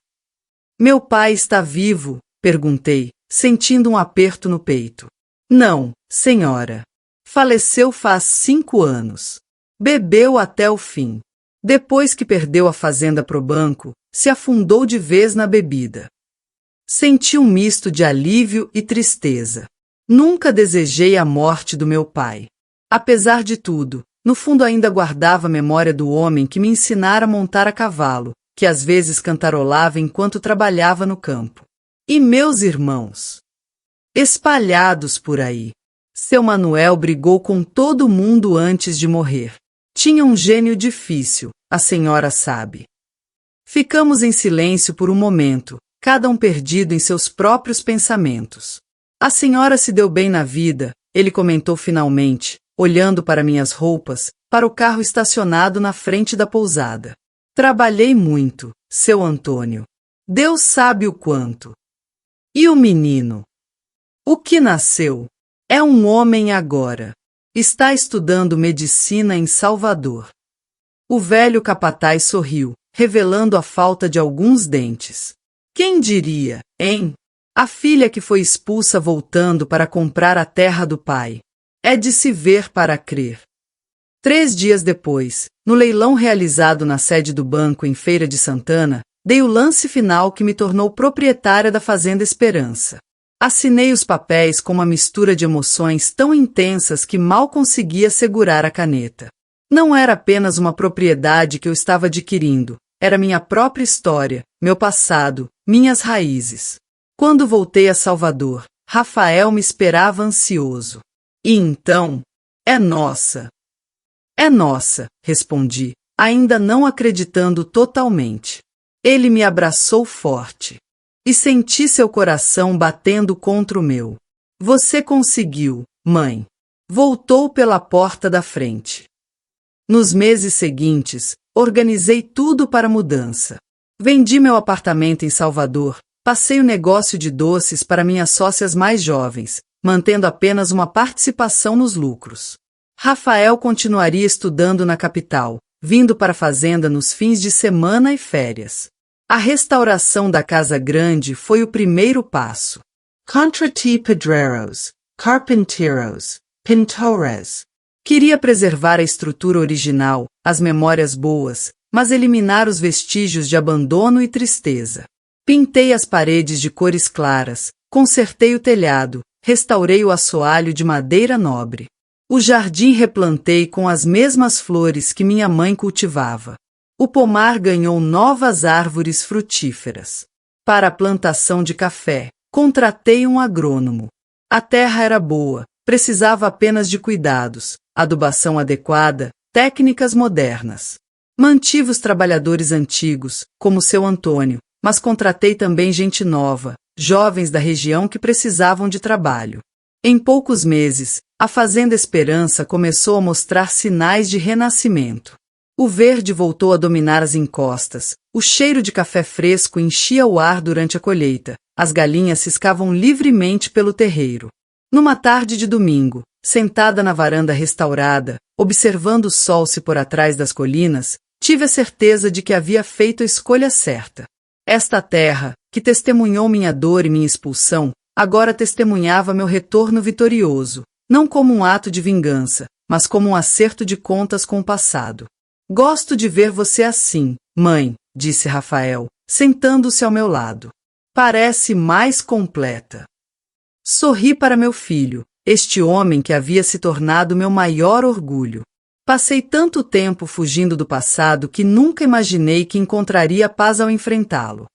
Meu pai está vivo? Perguntei, sentindo um aperto no peito. Não, senhora. Faleceu faz 5 anos. Bebeu até o fim. Depois que perdeu a fazenda pro banco, se afundou de vez na bebida. Senti um misto de alívio e tristeza. Nunca desejei a morte do meu pai. Apesar de tudo, no fundo ainda guardava a memória do homem que me ensinara a montar a cavalo, que às vezes cantarolava enquanto trabalhava no campo. E meus irmãos? Espalhados por aí. Seu Manuel brigou com todo mundo antes de morrer. Tinha um gênio difícil, a senhora sabe. Ficamos em silêncio por um momento, cada um perdido em seus próprios pensamentos. A senhora se deu bem na vida, ele comentou finalmente, olhando para minhas roupas, para o carro estacionado na frente da pousada. Trabalhei muito, seu Antônio. Deus sabe o quanto. E o menino? O que nasceu? É um homem agora. Está estudando medicina em Salvador. O velho capataz sorriu, revelando a falta de alguns dentes. Quem diria, hein? A filha que foi expulsa voltando para comprar a terra do pai. É de se ver para crer. 3 dias depois, no leilão realizado na sede do banco em Feira de Santana, dei o lance final que me tornou proprietária da Fazenda Esperança. Assinei os papéis com uma mistura de emoções tão intensas que mal conseguia segurar a caneta. Não era apenas uma propriedade que eu estava adquirindo, Era minha própria história, meu passado, minhas raízes. Quando voltei a Salvador, Rafael me esperava ansioso. E então, é nossa. É nossa, respondi, ainda não acreditando totalmente. Ele me abraçou forte. E senti seu coração batendo contra o meu. Você conseguiu, mãe. Voltou pela porta da frente. Nos meses seguintes, organizei tudo para a mudança. Vendi meu apartamento em Salvador, passei o negócio de doces para minhas sócias mais jovens, mantendo apenas uma participação nos lucros. Rafael continuaria estudando na capital, vindo para a fazenda nos fins de semana e férias. A restauração da casa grande foi o primeiro passo. Contrati pedreiros, carpinteiros, pintores. Queria preservar a estrutura original, as memórias boas, mas eliminar os vestígios de abandono e tristeza. Pintei as paredes de cores claras, consertei o telhado, restaurei o assoalho de madeira nobre. O jardim replantei com as mesmas flores que minha mãe cultivava. O pomar ganhou novas árvores frutíferas. Para a plantação de café, contratei um agrônomo. A terra era boa, precisava apenas de cuidados, adubação adequada, técnicas modernas. Mantive os trabalhadores antigos, como seu Antônio, mas contratei também gente nova, jovens da região que precisavam de trabalho. Em poucos meses, a Fazenda Esperança começou a mostrar sinais de renascimento. O verde voltou a dominar as encostas, o cheiro de café fresco enchia o ar durante a colheita, as galinhas ciscavam livremente pelo terreiro. Numa tarde de domingo, sentada na varanda restaurada, observando o sol se pôr atrás das colinas, tive a certeza de que havia feito a escolha certa. Esta terra, que testemunhou minha dor e minha expulsão, agora testemunhava meu retorno vitorioso, não como um ato de vingança, mas como um acerto de contas com o passado. Gosto de ver você assim, mãe, disse Rafael, sentando-se ao meu lado. Parece mais completa. Sorri para meu filho, este homem que havia se tornado meu maior orgulho. Passei tanto tempo fugindo do passado que nunca imaginei que encontraria paz ao enfrentá-lo.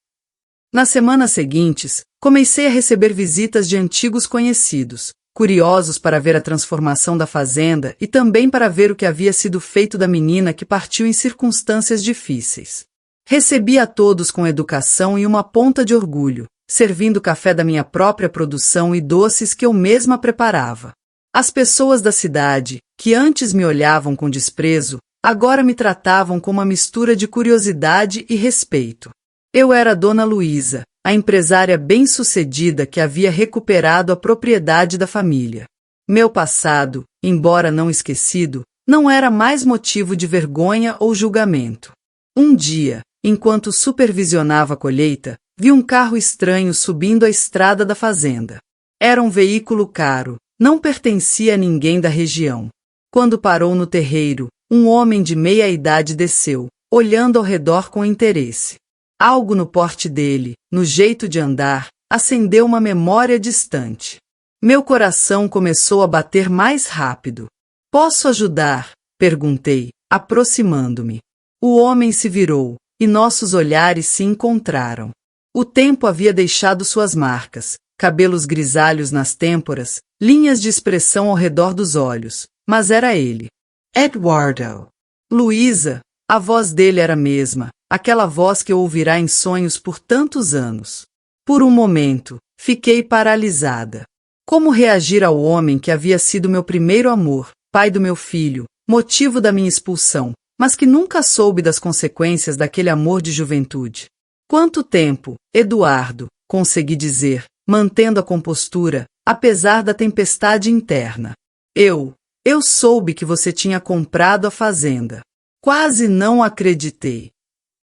Nas semanas seguintes, comecei a receber visitas de antigos conhecidos, curiosos para ver a transformação da fazenda e também para ver o que havia sido feito da menina que partiu em circunstâncias difíceis. Recebi a todos com educação e uma ponta de orgulho, servindo café da minha própria produção e doces que eu mesma preparava. As pessoas da cidade, que antes me olhavam com desprezo, agora me tratavam com uma mistura de curiosidade e respeito. Eu era Dona Luísa, a empresária bem-sucedida que havia recuperado a propriedade da família. Meu passado, embora não esquecido, não era mais motivo de vergonha ou julgamento. Um dia, enquanto supervisionava a colheita, vi um carro estranho subindo a estrada da fazenda. Era um veículo caro, não pertencia a ninguém da região. Quando parou no terreiro, um homem de meia idade desceu, olhando ao redor com interesse. Algo no porte dele, no jeito de andar, acendeu uma memória distante. Meu coração começou a bater mais rápido. Posso ajudar? Perguntei, aproximando-me. O homem se virou, e nossos olhares se encontraram. O tempo havia deixado suas marcas, cabelos grisalhos nas têmporas, linhas de expressão ao redor dos olhos, mas era ele. Eduardo. Luísa, a voz dele era a mesma, aquela voz que eu ouvirá em sonhos por tantos anos. Por um momento, fiquei paralisada. Como reagir ao homem que havia sido meu primeiro amor, pai do meu filho, motivo da minha expulsão, mas que nunca soube das consequências daquele amor de juventude? Quanto tempo, Eduardo, consegui dizer, mantendo a compostura, apesar da tempestade interna. Eu soube que você tinha comprado a fazenda. Quase não acreditei.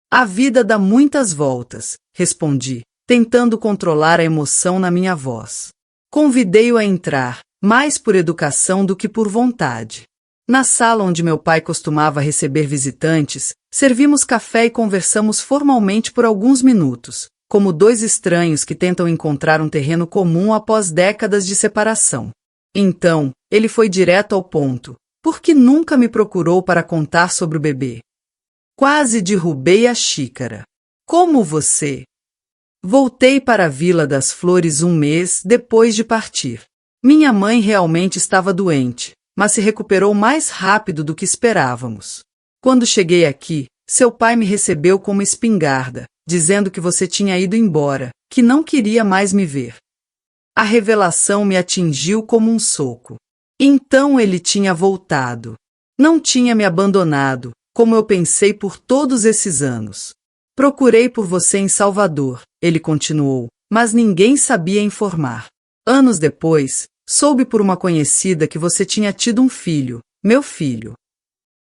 A vida dá muitas voltas, respondi, tentando controlar a emoção na minha voz. Convidei-o a entrar, mais por educação do que por vontade. Na sala onde meu pai costumava receber visitantes, servimos café e conversamos formalmente por alguns minutos, como dois estranhos que tentam encontrar um terreno comum após décadas de separação. Então, ele foi direto ao ponto. Por que nunca me procurou para contar sobre o bebê? Quase derrubei a xícara. Como você? Voltei para a Vila das Flores um mês depois de partir. Minha mãe realmente estava doente, mas se recuperou mais rápido do que esperávamos. Quando cheguei aqui, seu pai me recebeu com uma espingarda, dizendo que você tinha ido embora, que não queria mais me ver. A revelação me atingiu como um soco. Então ele tinha voltado. Não tinha me abandonado, como eu pensei por todos esses anos. Procurei por você em Salvador, ele continuou, mas ninguém sabia informar. Anos depois, soube por uma conhecida que você tinha tido um filho, meu filho.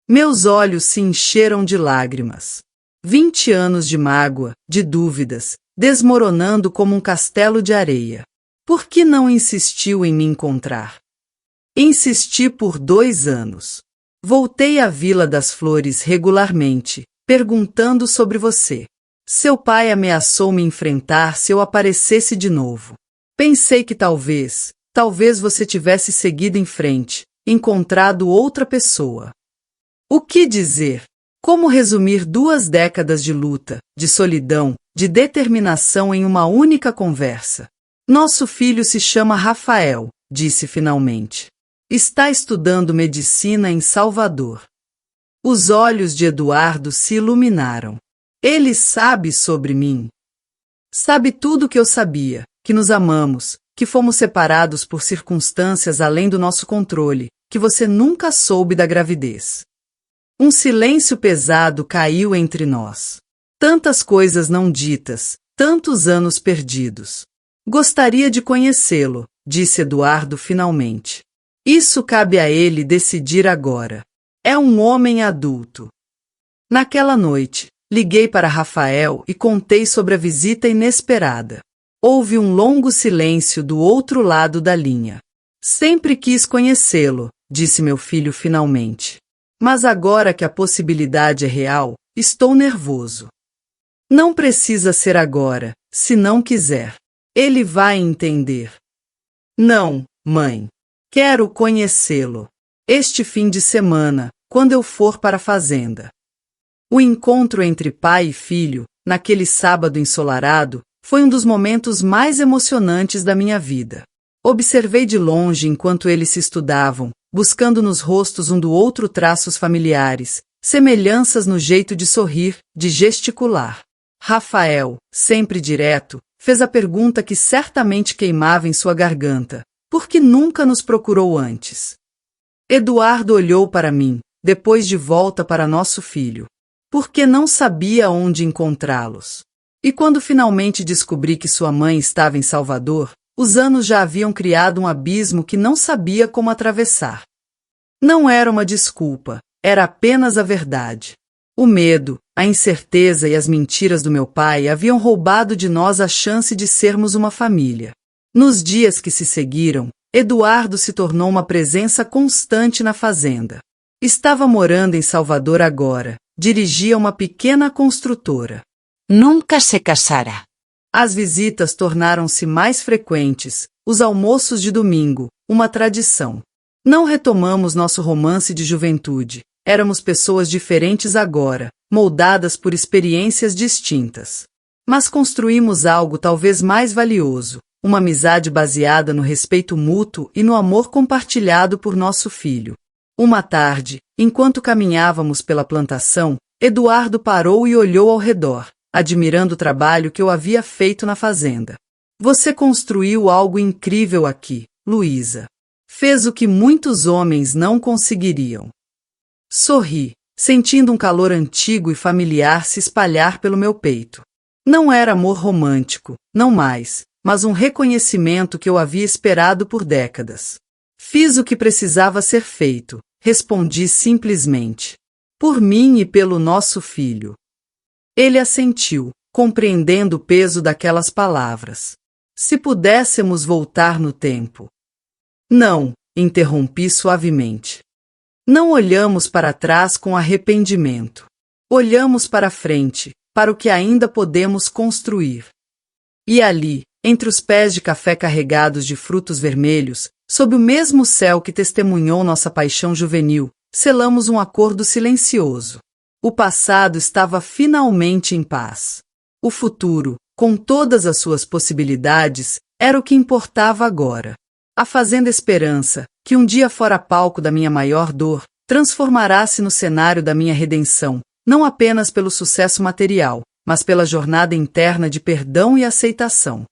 Meus olhos se encheram de lágrimas. 20 anos de mágoa, de dúvidas, desmoronando como um castelo de areia. Por que não insistiu em me encontrar? Insisti por 2 anos. Voltei à Vila das Flores regularmente, perguntando sobre você. Seu pai ameaçou me enfrentar se eu aparecesse de novo. Pensei que talvez você tivesse seguido em frente, encontrado outra pessoa. O que dizer? Como resumir 2 décadas de luta, de solidão, de determinação em uma única conversa? Nosso filho se chama Rafael, disse finalmente. Está estudando medicina em Salvador. Os olhos de Eduardo se iluminaram. Ele sabe sobre mim. Sabe tudo o que eu sabia, que nos amamos, que fomos separados por circunstâncias além do nosso controle, que você nunca soube da gravidez. Um silêncio pesado caiu entre nós. Tantas coisas não ditas, tantos anos perdidos. Gostaria de conhecê-lo, disse Eduardo finalmente. Isso cabe a ele decidir agora. É um homem adulto. Naquela noite, liguei para Rafael e contei sobre a visita inesperada. Houve um longo silêncio do outro lado da linha. Sempre quis conhecê-lo, disse meu filho finalmente. Mas agora que a possibilidade é real, estou nervoso. Não precisa ser agora, se não quiser. Ele vai entender. Não, mãe. Quero conhecê-lo. Este fim de semana, quando eu for para a fazenda. O encontro entre pai e filho, naquele sábado ensolarado, foi um dos momentos mais emocionantes da minha vida. Observei de longe enquanto eles se estudavam, buscando nos rostos um do outro traços familiares, semelhanças no jeito de sorrir, de gesticular. Rafael, sempre direto, fez a pergunta que certamente queimava em sua garganta. Por que nunca nos procurou antes? Eduardo olhou para mim, depois de volta para nosso filho. Porque não sabia onde encontrá-los. E quando finalmente descobri que sua mãe estava em Salvador, os anos já haviam criado um abismo que não sabia como atravessar. Não era uma desculpa, era apenas a verdade. O medo, a incerteza e as mentiras do meu pai haviam roubado de nós a chance de sermos uma família. Nos dias que se seguiram, Eduardo se tornou uma presença constante na fazenda. Estava morando em Salvador agora, dirigia uma pequena construtora. Nunca se casara. As visitas tornaram-se mais frequentes, os almoços de domingo, uma tradição. Não retomamos nosso romance de juventude, éramos pessoas diferentes agora, moldadas por experiências distintas. Mas construímos algo talvez mais valioso, uma amizade baseada no respeito mútuo e no amor compartilhado por nosso filho. Uma tarde, enquanto caminhávamos pela plantação, Eduardo parou e olhou ao redor, admirando o trabalho que eu havia feito na fazenda. Você construiu algo incrível aqui, Luísa. Fez o que muitos homens não conseguiriam. Sorri, sentindo um calor antigo e familiar se espalhar pelo meu peito. Não era amor romântico, não mais, mas um reconhecimento que eu havia esperado por décadas. Fiz o que precisava ser feito, respondi simplesmente. Por mim e pelo nosso filho. Ele assentiu, compreendendo o peso daquelas palavras. Se pudéssemos voltar no tempo. Não, interrompi suavemente. Não olhamos para trás com arrependimento. Olhamos para frente, para o que ainda podemos construir. E ali, entre os pés de café carregados de frutos vermelhos, sob o mesmo céu que testemunhou nossa paixão juvenil, selamos um acordo silencioso. O passado estava finalmente em paz. O futuro, com todas as suas possibilidades, era o que importava agora. A Fazenda Esperança, que um dia fora palco da minha maior dor, transformará-se no cenário da minha redenção, não apenas pelo sucesso material, mas pela jornada interna de perdão e aceitação.